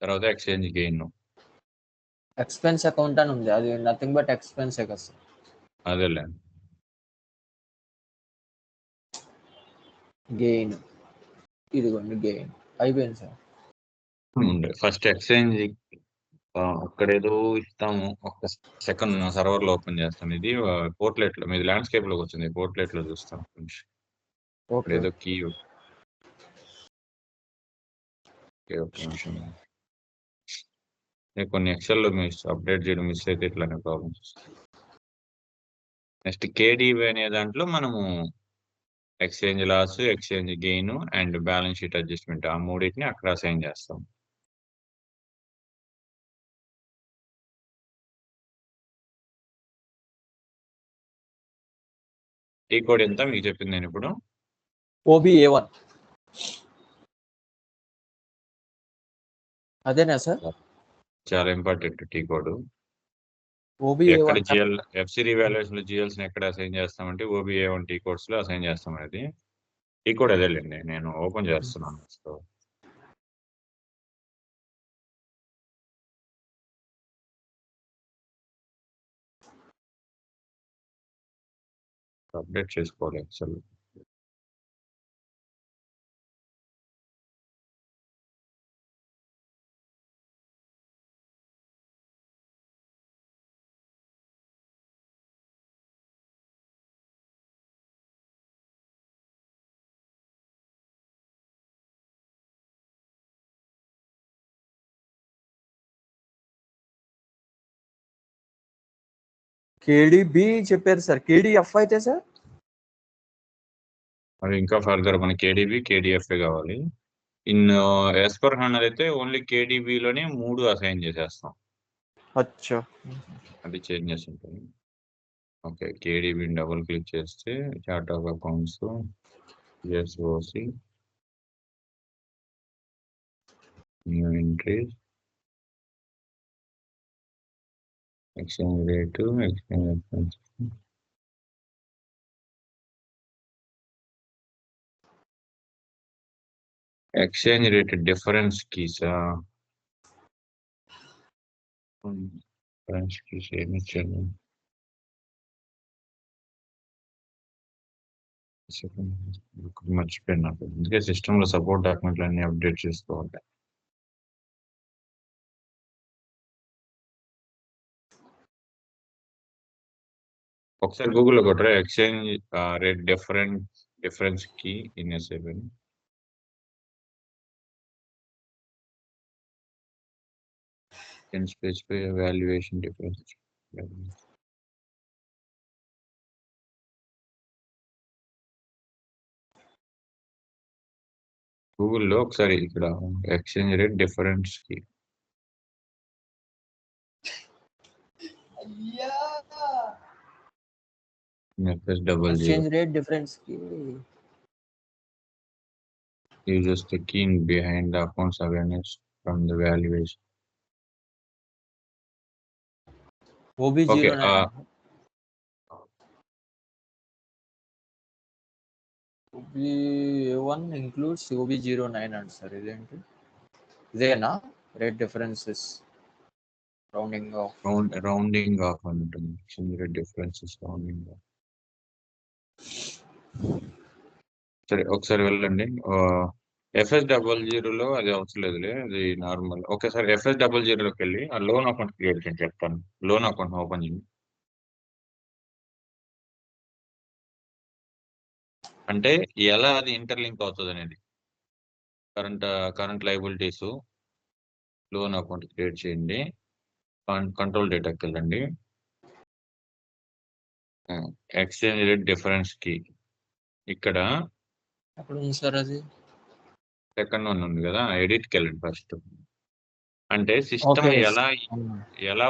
తర్వాత ఎక్స్‌చేంజ్ గెయిన్. ఎక్స్‌పెన్స్ అకౌంట్ అని ఉంది. అది నథింగ్ బట్ ఎక్స్‌పెన్సే కదా సార్? అదేలే. గెయిన్. ఇదిగోండి గెయిన్. అయిపోయింది సార్. ఫస్ట్ ఎక్స్‌చేంజ్ అక్కడేదో ఇస్తాము. ఒక్క సెకండ్ నా సర్వర్‌లో ఓపెన్ చేస్తాను. ఇది పోర్ట్‌లెట్‌లో మీది ల్యాండ్‌స్కేప్‌లోకి వచ్చింది. పోర్ట్‌లెట్‌లో చూస్తాను కొంచెం. ఓకే. ఇక్కడేదో కీ ఒక్క నిమిషం. కొన్ని ఎక్సెల్‌లో అప్డేట్ చేయడం మిస్ అయితే ఇట్లానే ప్రాబ్లమ్స్ వస్తాయి. నెక్స్ట్ కేడీవీ అనే దాంట్లో మనము exchange loss, exchange gain and balance sheet adjustment ఆ మూడిటిని అక్కడ అసైన్ చేస్తాం. ఈ కోడ్ ఎంత మీకు చెప్పింది నేను ఇప్పుడు? OBA1. అదేనా సార్? చాలా ఇంపార్టెంట్ టీ కోడ్. ఎక్కడ OBA1 జిఎల్ ఎఫ్‌సి రివాల్యుయేషన్‌లో జిఎల్స్‌ని ఎక్కడ అసైన్ చేస్తామంటే OBA1 టీ కోడ్స్‌లో అసైన్ చేస్తాం అనేది. టీ కోడ్ అదేలెండి. నేను ఓపెన్ చేస్తున్నాను. సో అప్డేట్ చేసుకోవాలి ఎక్సెల్. కేడీబీ చెప్పారు సార్. కేడీఎఫ్ అయితే సార్? అది ఇంకా ఫర్దర్ మనకి కేడీబీ, కేడీఎఫ్ఏ కావాలి. యాస్ పర్ హ్యాండల్ అయితే ఓన్లీ కేడీబీలోనే 3 అసైన్ చేసేస్తాం. అచ్చా! అది చేంజెస్ ఉంటాయి. ఓకే. కేడీబీని డబుల్ క్లిక్ చేస్తే chart of accounts, SOC, new entries, exchange rate, exchange expenses. Exchange rate difference కీసా? డిఫరెన్స్ కీస్ ఏమి ఇచ్చాను? మర్చిపోయాను నాకు. అందుకే సిస్టంలో సపోర్ట్ డాక్యుమెంట్లు అన్ని అప్డేట్ చేసుకోవాలి. ఒకసారి గూగుల్‌లో కొట్టరా exchange rate difference key in SAP అని. Can specify valuation difference. గూగుల్‌లో ఒకసారి ఇక్కడ ఎక్స్చేంజ్ రేట్ డిఫరెన్స్‌కి FSWO exchange rate difference key uses the key behind the accounts awareness from the valuation. Okay. OB09 OB1 includes OB09 అండి sir. ఇదేంటి ఇదేనా rate differences rounding off rounding off ఉంటుంది. Exchange rate differences rounding off. సరే ఒకసారి వెళ్ళండి. FS00లో అది అవసరం లేదులే, అది నార్మల్. ఓకే సార్, FS00లోకి వెళ్ళి ఆ లోన్ అకౌంట్ క్రియేట్ చేయండి చెప్తాను. లోన్ అకౌంట్ ఓపెన్ చేయండి. అంటే ఎలా అది ఇంటర్లింక్ అవుతుంది అనేది current liabilities loan account create చేయండి. కంట్రోల్ డేటాకి వెళ్ళండి. ఎక్స్చేంజ్ రేట్ డిఫరెన్స్ కి ఇక్కడ ఎక్కడ ఉంది సార్ అది? సెకండ్ వన్ ఉంది కదా, ఎడిట్కి వెళ్ళండి ఫస్ట్. అంటే సిస్టమ్ ఓకే. ఎలా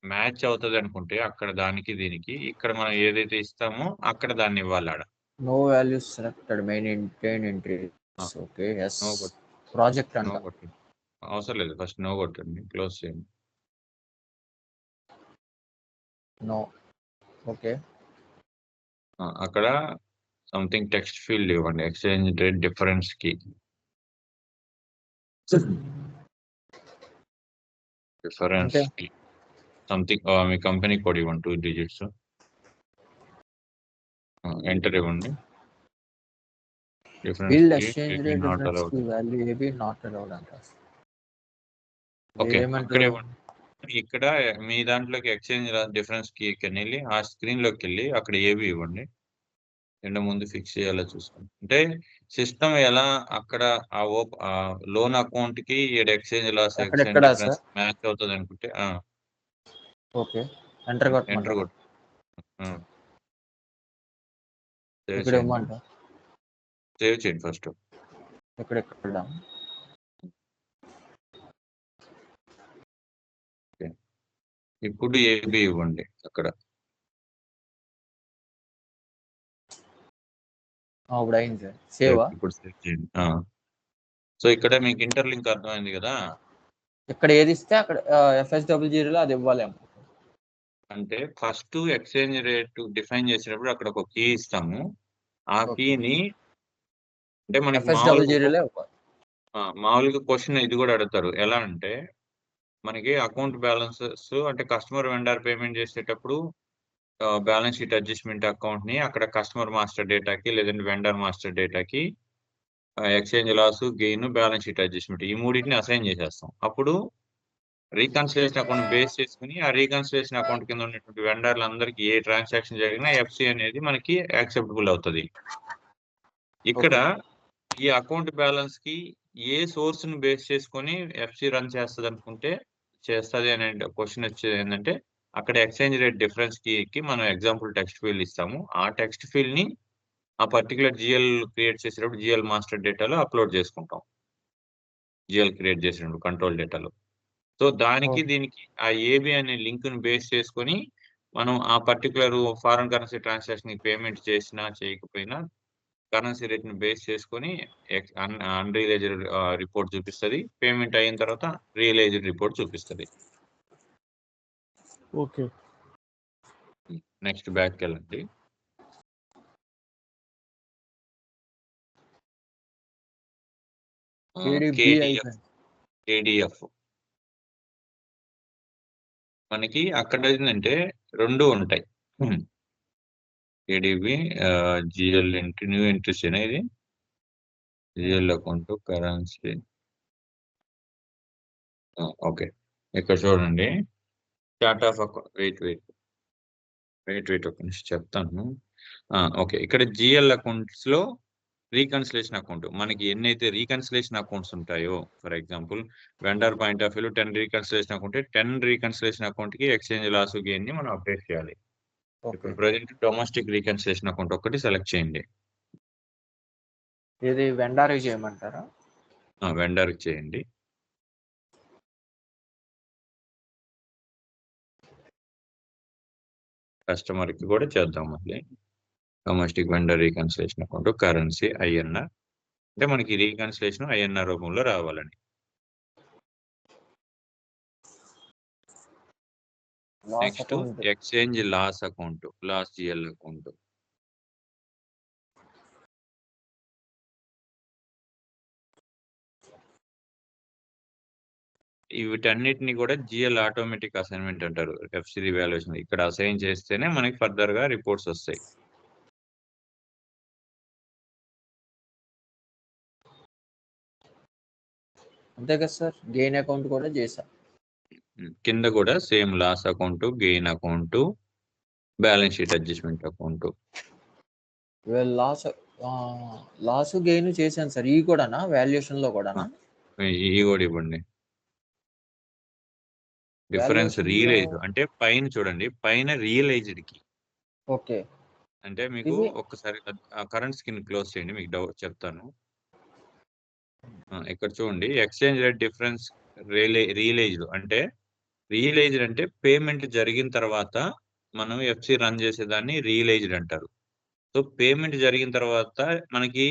మ్యాచ్ అవుతుంది అనుకుంటే అక్కడ దానికి దీనికి ఇక్కడ మనం ఏదైతే ఇస్తామో అక్కడ దాన్ని ఇవ్వాలి ఆడ. No values selected maintain entries. Okay yes no project no అంట. కొట్టండి, అవసరం లేదు. ఫస్ట్ నో కొట్టండి, క్లోజ్ చేయండి. నో. ఓకే అక్కడ సంథింగ్ టెక్స్ట్ ఫీల్డ్ ఇవ్వండి ఎక్స్చేంజ్ రేట్ డిఫరెన్స్ కి. డిఫరెన్స్ కి సంథింగ్ మీ కంపెనీ కోడ్ ఇవ్వండి 2 digits. ఎంటర్ ఇవ్వండి. ఫీల్డ్ డిఫరెన్స్ ఎక్స్చేంజ్ కి రేట్ నాట్ డిఫరెన్స్ అలౌడ్. కి వాల్యూ ఏబి నాట్ అలౌడ్ అంట. ఓకే, ఏమంటారు? అక్కడ ఇవ్వండి. ఇక్కడ మీ దాంట్లోకి ఎక్స్చేంజ్ డిఫరెన్స్ కి వెళ్ళి ఆ స్క్రీన్ లోకి వెళ్ళి అక్కడ ఏవి ఇవ్వండి. ఎండ ముందు ఫిక్స్ చేయాలో చూసుకోండి. అంటే సిస్టమ్ ఎలా అక్కడ ఆ లోన్ అకౌంట్ కి ఎక్స్చేంజ్ లాస్ ఎక్స్చేంజ్ ఎక్కడెక్కడ డిఫరెన్స్ సార్? మ్యాచ్ అవుతుంది అనుకుంటే ఓకే ఎంటర్ ఎంటర్ కొట్టమంటారా? కొట్టు. సేవ్ ఇక్కడ చేయండి. ఇవ్వమంట. సేవ్ చేయండి ఫస్ట్. ఎక్కడెక్కడ? ఇప్పుడు ఏబి ఇవ్వండి అక్కడ. ఇప్పుడు అయింది సార్. సేవా? ఇప్పుడు సేవ్ చేయండి. సో ఇక్కడ మీకు ఇంటర్లింక్ అర్థమైంది కదా. ఇక్కడ ఏది ఇస్తే అక్కడ FS00లో అది ఇవ్వాలేమో. అంటే ఫస్ట్ ఎక్స్చేంజ్ రేట్ డిఫైన్ చేసినప్పుడు అక్కడ ఒక కీ ఇస్తాము. ఆ ఓకే. కీని అంటే మనకి FS00లో ఇవ్వాలి. మామూలుగా క్వశ్చన్ ఇది కూడా అడుగుతారు. ఎలా అంటే మనకి అకౌంట్ బ్యాలెన్సెస్ అంటే కస్టమర్ వెండర్ పేమెంట్ చేసేటప్పుడు బ్యాలెన్స్ షీట్ అడ్జస్ట్మెంట్ అకౌంట్ ని అక్కడ కస్టమర్ మాస్టర్ డేటాకి లేదంటే వెండర్ మాస్టర్ డేటాకి exchange loss gain balance sheet adjustment ఈ మూడింటిని అసైన్ చేసేస్తాం. అప్పుడు రీకన్సిలేషన్ అకౌంట్ బేస్ చేసుకుని ఆ రీకన్సిలేషన్ అకౌంట్ కింద ఉన్నటువంటి వెండర్లు అందరికి ఏ ట్రాన్సాక్షన్ జరిగినా ఎఫ్సి అనేది మనకి యాక్సెప్టబుల్ అవుతుంది. ఇక్కడ ఈ అకౌంట్ బ్యాలెన్స్ కి ఏ సోర్స్ ను బేస్ చేసుకొని ఎఫ్సి రన్ చేస్తుంది అనుకుంటే చేస్తుంది అనే క్వశ్చన్ వచ్చేది ఏంటంటే అక్కడ ఎక్స్చేంజ్ రేట్ డిఫరెన్స్ కి మనం ఎగ్జాంపుల్ టెక్స్ట్ ఫీల్డ్ ఇస్తాము. ఆ టెక్స్ట్ ఫీల్డ్ ని ఆ పర్టికులర్ జిఎల్ క్రియేట్ చేసేటప్పుడు జిఎల్ మాస్టర్ డేటాలో అప్లోడ్ చేసుకుంటాం. జిఎల్ క్రియేట్ చేసినప్పుడు కంట్రోల్ డేటాలో. సో దానికి దీనికి ఆ ఏబి అనే లింక్ ను బేస్ చేసుకొని మనం ఆ పర్టికులర్ ఫారెన్ కరెన్సీ ట్రాన్సాక్షన్ కి పేమెంట్ చేసినా చేయకపోయినా కరెన్సీ రేట్ ని బేస్ చేసుకొని అన్రియలైజ్డ్ రిపోర్ట్ చూపిస్తుంది. పేమెంట్ అయిన తర్వాత రియలైజ్డ్ రిపోర్ట్ చూపిస్తుంది. ఓకే నెక్స్ట్ బ్యాక్ వెళ్ళండి. కేడిఎఫ్ మనకి అక్కడ ఏంటంటే 2 ఉంటాయి. కేడిబి జిఎల్ ఎంట్రీ న్యూ ఎంట్రీస్ అనేది జిఎల్ అకౌంట్ కరెన్సీ. ఓకే, ఇక్కడ చూడండి చార్ట్ ఆఫ్ అకౌంట్. వెయిట్ ఒక నిమిషం చెప్తాను. ఓకే, ఇక్కడ జిఎల్ అకౌంట్స్ లో రీకన్సిలేషన్ అకౌంట్ మనకి ఎన్నైతే రీకన్సిలేషన్ అకౌంట్స్ ఉంటాయో, for example vendor point of view 10 reconciliation account 10 reconciliation account కి ఎక్స్చేంజ్ లాస్ గెయిన్ ని మనం అప్డేట్ చేయాలి. ఇప్పుడు ప్రజెంట్ డొమెస్టిక్ రీకన్సిలేషన్ అకౌంట్ ఒకటి సెలెక్ట్ చేయండి. ఇది వెండార్కి చేయమంటారా? వెండర్కి చేయండి. కస్టమర్కి కూడా చేద్దాం మళ్ళీ. Domestic vendor reconciliation account, currency INR, అంటే మనకి రీకన్సిలేషన్ ఐఎన్ఆర్ రూపంలో రావాలని. Loss next account exchange loss account, loss GL account. వీటన్నిటిని కూడా జిఎల్ ఆటోమేటిక్ అసైన్మెంట్ అంటారు. ఎఫ్సిడి వాల్యుయేషన్ ఇక్కడ అసైన్ చేస్తేనే మనకి ఫర్దర్ గా రిపోర్ట్స్ వస్తాయి. అంతే కదా సార్, గెయిన్ అకౌంట్ కూడా చేసా. కింద కూడా same loss account, gain account, balance sheet adjustment account. Loss gain చేశాను సార్. ఈ కూడానా వాల్యుయేషన్ లో కూడానా? ఈ కూడా ఇవ్వండి. డిఫరెన్స్ రియలైజ్ అంటే పైన చూడండి, పైన రియలైజ్డ్ కి. ఓకే, అంటే మీకు ఒక్కసారి కరెంట్ స్క్రీన్ క్లోజ్ చేయండి, మీకు డౌట్ చెప్తాను. ఇక్కడ చూడండి, ఎక్స్చేంజ్ రేట్ డిఫరెన్స్ రియలైజ్డ్ అంటే, రియలైజ్డ్ అంటే పేమెంట్ జరిగిన తర్వాత మనం ఎఫ్సి రన్ చేసేదాన్ని రియలైజ్డ్ అంటారు. సో పేమెంట్ జరిగిన తర్వాత మనకి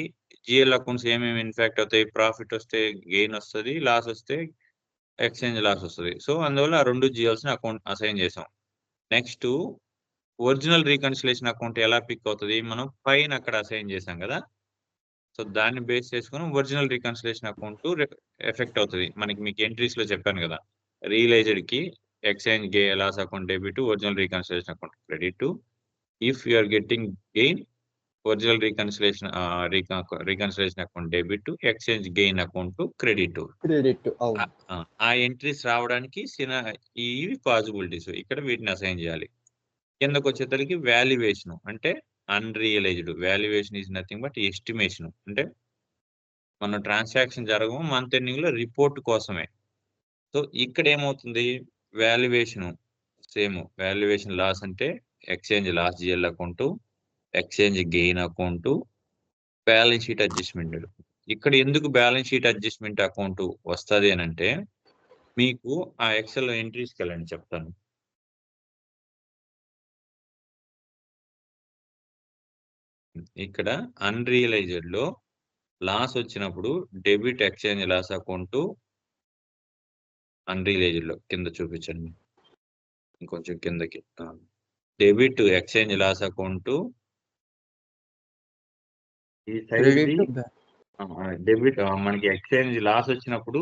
జిఎల్ అకౌంట్స్ ఏమేమి ఇన్ఫాక్ట్ అవుతాయి? ప్రాఫిట్ వస్తే గెయిన్ వస్తుంది, లాస్ వస్తే ఎక్స్చేంజ్ లాస్ వస్తుంది. సో అందువల్ల ఆ 2 జిఎల్స్ ని అకౌంట్ అసైన్ చేసాం. నెక్స్ట్ ఒరిజినల్ రీకన్సిలేషన్ అకౌంట్ ఎలా పిక్ అవుతుంది? మనం పైన అక్కడ అసైన్ చేసాం కదా, సో దాన్ని బేస్ చేసుకుని ఒరిజినల్ రీకన్సిలేషన్ అకౌంట్ ఎఫెక్ట్ అవుతుంది. మీకు ఎంట్రీస్ లో చెప్పాను కదా, రియలైజ్డ్ కి exchange loss account debit, original reconciliation account credit. If you are getting gain, original reconciliation account debit, exchange gain account credit. ఆ ఎంట్రీస్ రావడానికి ఇవి పాసిబిలిటీస్. ఇక్కడ వీటిని అసైన్ చేయాలి. కిందకు వచ్చేసరికి వాల్యుయేషన్ అంటే unrealized. Valuation is nothing but estimation. అంటే మన ట్రాన్సాక్షన్ జరగము మంత్ ఎండింగ్ లో రిపోర్ట్ కోసమే. సో ఇక్కడ ఏమవుతుంది? Valuation same. వాల్యుయేషన్ లాస్ అంటే exchange loss GL account, exchange gain account, balance sheet adjustment. ఇక్కడ ఎందుకు బ్యాలెన్స్ షీట్ అడ్జస్ట్మెంట్ అకౌంట్ వస్తుంది అని అంటే, మీకు ఆ ఎక్సెల్ ఎంట్రీస్కి వెళ్ళండి, చెప్తాను. ఇక్కడ అన్రియలైజ్డ్ లో లాస్ వచ్చినప్పుడు debit exchange loss account unrealised లో కింద చూపించండి, ఇంకొంచెం కిందకి. డెబిట్ ఎక్స్చేంజ్ లాస్ అకౌంట్, ఈ సైడ్ డెబిట్. మనకి ఎక్స్చేంజ్ లాస్ వచ్చినప్పుడు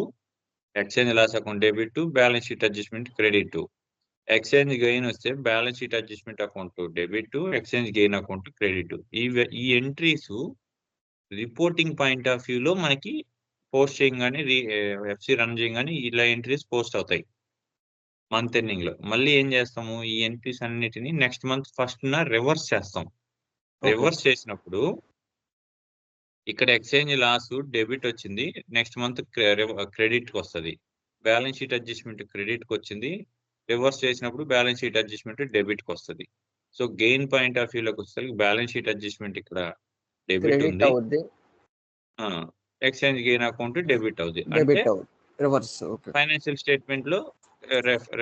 exchange loss account debit, balance sheet adjustment credit. Exchange gain వస్తే balance sheet adjustment account debit, exchange gain account credit. ఈ ఎంట్రీస్ రిపోర్టింగ్ పాయింట్ ఆఫ్ వ్యూలో మనకి post చేయగానే, FC run చేయగానే ఇలా ఎంట్రీస్ పోస్ట్ అవుతాయి మంత్ ఎండింగ్ లో. మళ్ళీ ఏం చేస్తాము? ఈ ఎంట్రీస్ అన్నిటిని నెక్స్ట్ మంత్ ఫస్ట్ రివర్స్ చేస్తాం. రివర్స్ చేసినప్పుడు ఇక్కడ ఎక్స్చేంజ్ లాస్ డెబిట్ వచ్చింది, నెక్స్ట్ మంత్ క్రెడిట్ కి వస్తుంది. బ్యాలెన్స్ షీట్ అడ్జస్ట్మెంట్ క్రెడిట్ కి వచ్చింది, రివర్స్ చేసినప్పుడు బ్యాలెన్స్ షీట్ అడ్జస్ట్మెంట్ డెబిట్ కి వస్తుంది. సో గెయిన్ పాయింట్ ఆఫ్ వ్యూలోకి వస్తే బ్యాలెన్స్ షీట్ అడ్జస్ట్మెంట్ ఇక్కడ డెబిట్ ఉంది, ఎక్స్చేంజ్ గెయిన్ అకౌంట్ డెబిట్ అవుతుంది. అంటే రివర్స్ ఫైనాన్షియల్ స్టేట్మెంట్ లో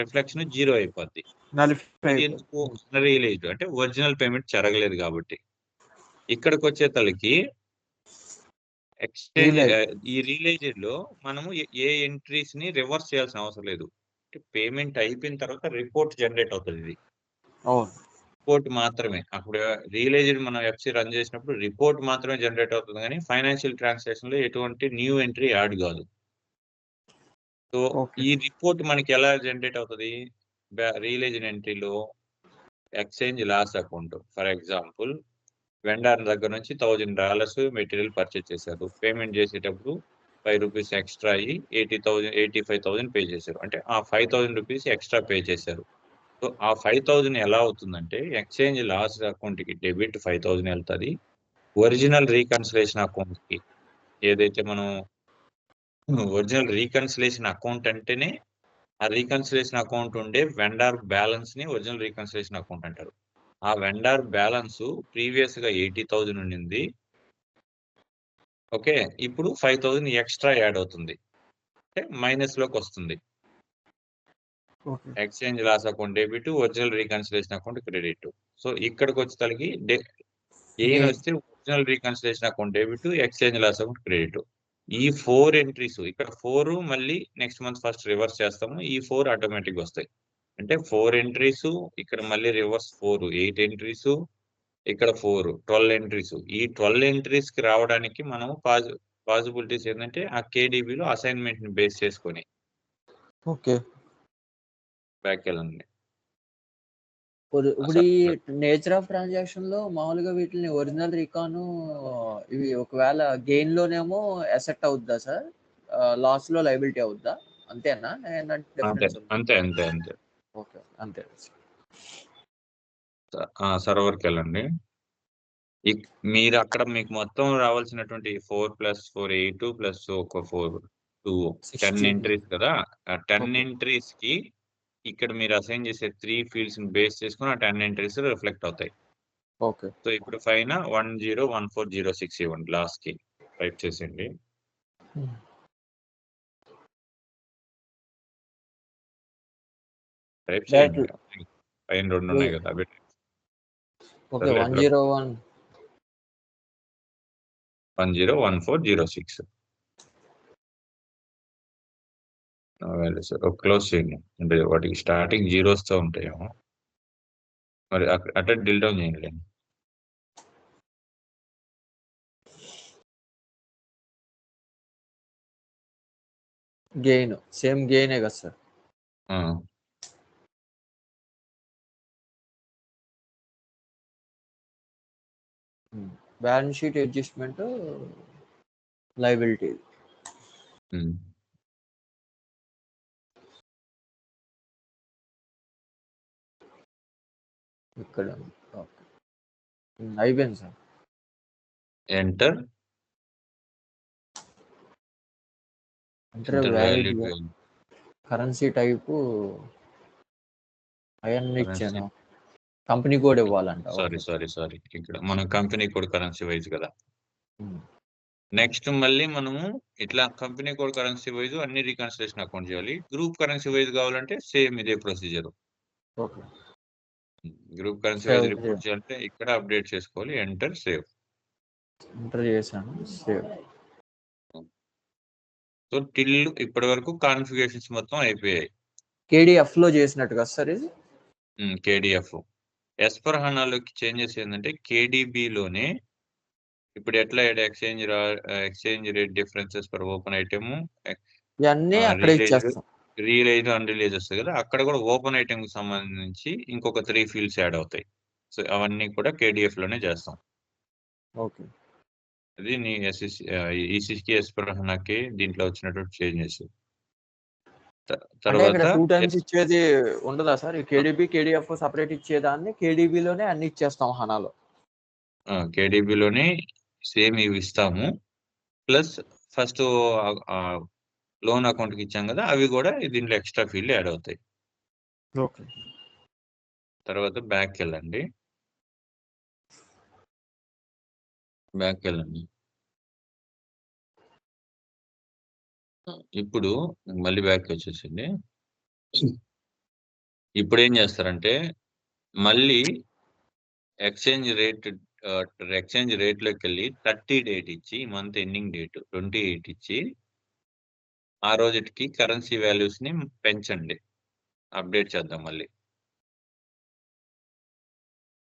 రిఫ్లెక్షన్ 0 అయిపోద్ది. రియలైజ్డ్ అంటే ఒరిజినల్ పేమెంట్ జరగలేదు కాబట్టి. ఇక్కడికి వచ్చే తలకి ఎక్స్చేంజ్ ఈ రియలైజ్డ్ లో మనము ఏ ఎంట్రీస్ ని రివర్స్ చేయాల్సిన అవసరం లేదు. పేమెంట్ అయిపోయిన తర్వాత రిపోర్ట్ జనరేట్ అవుతుంది. ఇది రిపోర్ట్ మాత్రమే. అప్పుడు రియలైజ్డ్ మనం ఎఫ్సి రన్ చేసినప్పుడు రిపోర్ట్ మాత్రమే జనరేట్ అవుతుంది, కానీ ఫైనాన్షియల్ ట్రాన్సాక్షన్ లో ఎటువంటి న్యూ ఎంట్రీ యాడ్ కాదు. సో ఈ రిపోర్ట్ మనకి ఎలా జనరేట్ అవుతుంది? రియలైజ్డ్ ఎంట్రీలో exchange loss account, for example vendor దగ్గర నుంచి $1000 మెటీరియల్ పర్చేజ్ చేశారు. పేమెంట్ చేసేటప్పుడు ₹5 ఎక్స్ట్రా అయ్యి 85,000 పే చేశారు. అంటే ఆ ₹5,000 ఎక్స్ట్రా పే చేశారు. సో ఆ 5,000 ఎలా అవుతుందంటే, ఎక్స్చేంజ్ లాస్ అకౌంట్ కి డెబిట్ 5,000 వెళ్తుంది. ఒరిజినల్ రీకన్సిలేషన్ అకౌంట్ కి, ఏదైతే మనం ఒరిజినల్ రీకన్సిలేషన్ అకౌంట్ అంటేనే ఆ రీకన్సిలేషన్ అకౌంట్ ఉండే వెండర్ బ్యాలెన్స్ ని ఒరిజినల్ రీకన్సిలేషన్ అకౌంట్ అంటారు. ఆ వెండర్ బ్యాలెన్స్ ప్రీవియస్ గా 80,000 ఉండింది, ఓకే. ఇప్పుడు 5,000 ఎక్స్ట్రా యాడ్ అవుతుంది. అంటే మైనస్‌లోకి వస్తుంది. Okay. Exchange loss account debit, original reconciliation account credit. So ఇక్కడికొచ్చేసరికి గెయిన్ గెయిన్. వస్తే original reconciliation account debit, exchange loss account credit. ఈ 4 ఎంట్రీస్ ఇక్కడ 4 మళ్ళీ నెక్స్ట్ మంత్ ఫస్ట్ రివర్స్ చేస్తాము. ఈ 4 ఆటోమేటిక్‌గా వస్తాయి. అంటే 4 ఎంట్రీస్ ఇక్కడ మళ్ళీ రివర్స్ 4, 8 ఎంట్రీస్ ఇక్కడ 4, 12 ఎంట్రీస్. ఈ 12 ఎంట్రీస్‌కి రావడానికి మనం పాసిబిలిటీస్ ఏందంటే ఆ కేడీబీలో అసైన్‌మెంట్‌ని బేస్ చేసుకొని ఓకే. బ్యాక్‌కెళ్ళండి. ఇప్పుడు ఈ నేచర్ ఆఫ్ ట్రాన్సాక్షన్‌లో మామూలుగా వీటిని ఒరిజినల్ రికాను ఇవి ఒకవేళ గెయిన్‌లోనేమో అసెట్ అవుద్దా సార్? లాస్‌లో లయబిలిటీ అవుద్దా? అంతేనా? ఏమన్నా అంతే. డిఫరెన్స్ ఉందా? అంతే. ఓకే. అంతే. సర్వర్‌కెళ్ళండి. మీరు అక్కడ మీకు మొత్తం రావాల్సినటువంటి 4 + 4 8 ప్లస్ ఒక 4 2 10 16. ఎంట్రీస్ కదా! ఆ 10 ఓకే. ఎంట్రీస్‌కి ఇక్కడ మీరు అసైన్ చేసే 3 ఫీల్డ్స్‌ని బేస్ చేసుకొని ఆ 10 ఎంట్రీస్ రిఫ్లెక్ట్ అవుతాయి. ఓకే. సో ఇప్పుడు పైన 101406 ఇవ్వండి లాస్ట్‌కి. టైప్ చేసేయండి. టైప్ చేయండి. పైన 2 ఉన్నాయి కదా! అవి ఓకే. సర్లే 101 101406 క్లోజ్ చేయండి. అంటే వాటికి స్టార్టింగ్ జీరోస్‌తో ఉంటాయేమో. మరి అటే డ్రిల్ డౌన్ చేయండి. గెయిన్. సేమ్ గెయినే కదా సార్? ఆ! Balance sheet adjustment liability. Hmm. ఇక్కడ ఓకే. అయిపోయింది sir. Enter valid value currency type అవన్నీ కరెన్సీ. ఇచ్చాను. కంపెనీ కోడ్ ఇవ్వాలంట. ఓకే. సారీ. ఇక్కడ మన కంపెనీ కోడ్ కరెన్సీ వైజ్ కదా! హ్మ్. నెక్స్ట్ మళ్ళీ మనము ఇట్లా కంపెనీ కోడ్ కరెన్సీ వైజ్ అన్ని రీకన్సిలేషన్ అకౌంట్ చేయాలి. గ్రూప్ కరెన్సీ వైజ్ కావాలంటే సేమ్ ఇదే procedure. Okay. Group currency save wise report చేయాలంటే ఇక్కడ అప్డేట్ చేసుకోవాలి. Enter save. ఎంటర్ చేశాను. సేవ్. సో టిల్ ఇప్పటి వరకు కాన్ఫిగరేషన్స్ మొత్తం అయిపోయాయి. కేడీఎఫ్‌లో చేసినట్టు కదా సార్ ఇది? కేడీఎఫ్. ఎస్‌ఫర్హానాలోకి చేంజెస్ ఏంటంటే కేడీబీలోనే ఇప్పుడు ఎట్లా exchange rate differences for open item, ఇవన్నీ అక్కడే ఇచ్చేస్తాం. రియలైజ్, అన్‌రియలైజ్ వస్తాయి కదా! అక్కడ కూడా ఓపెన్ ఐటెమ్‌కి సంబంధించి ఇంకొక 3 ఫీల్డ్స్ యాడ్ అవుతాయి. సో అవన్నీ కూడా కేడీఎఫ్‌లోనే చేస్తాం. ఓకే. ఇది నీ ఈసీకి, ఎస్‌ఫర్హానాకి దీంట్లో వచ్చినటువంటి చేంజెస్. అంటే ఇక్కడ తర్వాత 2 టైమ్స్ ఇచ్చేది ఉండదా సార్? ఈ కేడీబీ, కేడీఎఫ్ సెపరేట్ ఇచ్చేదాన్ని కేడీబీలోనే అన్ని ఇచ్చేస్తాం హనాలో. కేడీబీలోనే సేమ్ ఇవి ఇస్తాము. ప్లస్ ఫస్ట్ లోన్ అకౌంట్‌కి ఇచ్చాం కదా! అవి కూడా దీంట్లో ఎక్స్ట్రా ఫీల్డ్ యాడ్ అవుతాయి. ఓకే. తర్వాత బ్యాక్‌కెళ్ళండి. ఇప్పుడు మళ్ళీ బ్యాక్‌కి వచ్చేసేయండి. ఇప్పుడేం చేస్తారంటే మళ్ళీ ఎక్స్‌చేంజ్ రేట్‌లోకెళ్ళి 30 డేట్ ఇచ్చి మంత్ ఎండింగ్ డేట్ 28 ఇచ్చి ఆ రోజుటికి కరెన్సీ వాల్యూస్‌ని పెంచండి. అప్డేట్ చేద్దాం మళ్ళీ.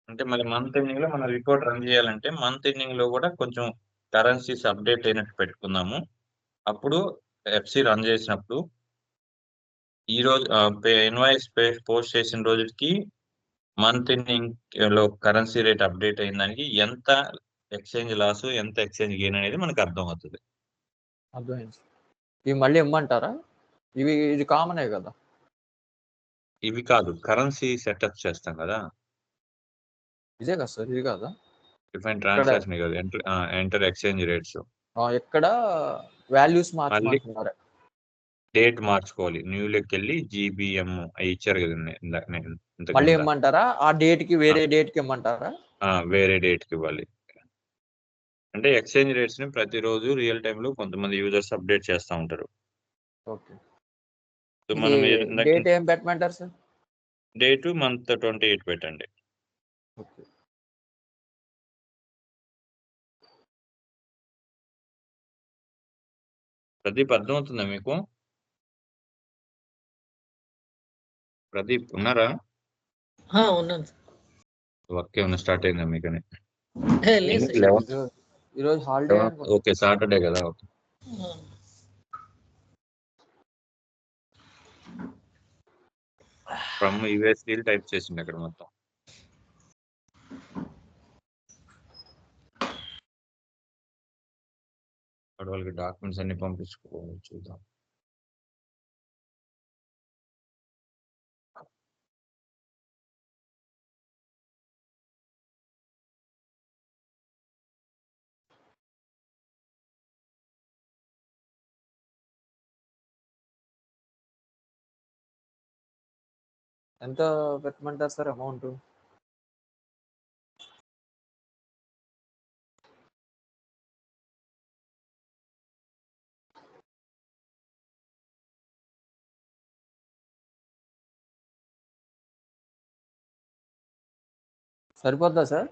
అంటే మళ్ళీ మంత్ ఎండింగ్‌లో మనం రిపోర్ట్ రన్ చేయాలంటే మంత్ ఎండింగ్‌లో కూడా కొంచెం కరెన్సీస్ అప్డేట్ అయినట్టు పెట్టుకుందాము. అప్పుడు ఎఫ్‌సి రన్ చేసినప్పుడు ఈరోజు ఇన్వాయిస్ పోస్ట్ చేసిన రోజుకి మంత్ ఎండింగ్‌లో కరెన్సీ రేట్ అప్డేట్ అయిన దానికి ఎంత ఎక్స్‌చేంజ్ లాస్, ఎంత ఎక్స్‌చేంజ్ గెయిన్ అనేది మనకు అర్థమవుతది. అర్థమైంది. ఇవి మళ్ళీ ఇమ్మంటారా? ఇది కామనే కదా! ఇవి కాదు. కరెన్సీ సెటప్ చేస్తాం కదా! ఇదే కదా సార్? ఇది కాదా? డిఫైన్ ఇక్కడ ట్రాన్సాక్షన్ కాదు. Enter exchange rates. ఇక్కడ వాల్యూస్ మళ్ళీ మార్చమంటున్నారు. డేట్ మార్చుకోవాలి. న్యూలోకెళ్ళి జీబీఎం అయి ఇచ్చారు కదండీ ఇంతకు మళ్ళీ ముంద. ఇమ్మంటారా? ఆ డేట్‌కి వేరే డేట్‌కి ఇమ్మంటారా? వేరే డేట్‌కి ఇవ్వాలి. అంటే ఎక్స్చేంజ్ రేట్స్‌ని ప్రతిరోజు రియల్ టైమ్‌లో కొంతమంది యూజర్స్ అప్డేట్ చేస్తా ఉంటారు. ఓకే. సో, ఇది మనం ఇందాక డేట్ ఏం పెట్టమంటారు సార్? డేటు మంత్ 28 పెట్టండి. ఓకే. ప్రదీప్ అర్థమవుతుందా మీకు? ప్రదీప్ ఉన్నారా? ఉన్నాను సార్. వర్క్ ఏమన్నా స్టార్ట్ అయిందా మీకని? లేదు సార్. ఈరోజు హాలిడే అనుకుంటా. ఓకే. సాటర్డే కదా! ఓకే. ఆ, ఫ్రమ్ యూఎస్‌డి టైప్ చేసిండు అక్కడ మొత్తం. అక్కడ వాళ్ళకి డాక్యుమెంట్స్ అన్ని పంపించుకోవాలి చూద్దాం. ఎంత పెట్టమంటారు సార్ అమౌంట్? సరిపోద్దా సార్?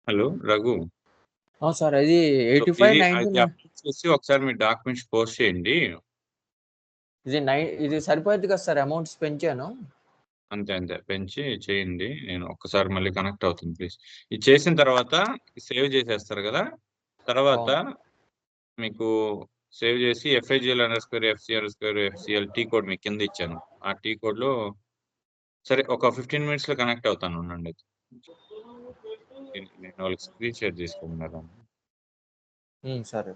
హలో! రఘు. సార్ అది సో, 85, అది 90 అప్డేట్ చేసి ఒకసారి మీ డాక్యుమెంట్స్ పోస్ట్ చేయండి. ఇది సరిపోద్ది కదా సార్, అమౌంట్స్ పెంచాను. అంతే. పెంచి చేయండి. నేను ఒక్కసారి మళ్ళీ కనెక్ట్ అవుతాను ప్లీజ్. ఇది చేసిన తర్వాత సేవ్ చేసేస్తారు గదా! తర్వాత అవును. మీకు సేవ్ చేసి FIGL_FC_FCL టీ కోడ్ మీకు కింద ఇచ్చాను. ఆ టీ కోడ్‌లో సరే ఒక 15 మినిట్స్‌లో కనెక్ట్ అవుతాను ఉండండి. నేను వాళ్ళకి స్క్రీన్ షేర్ చేసుకోమన్నాను. సరే.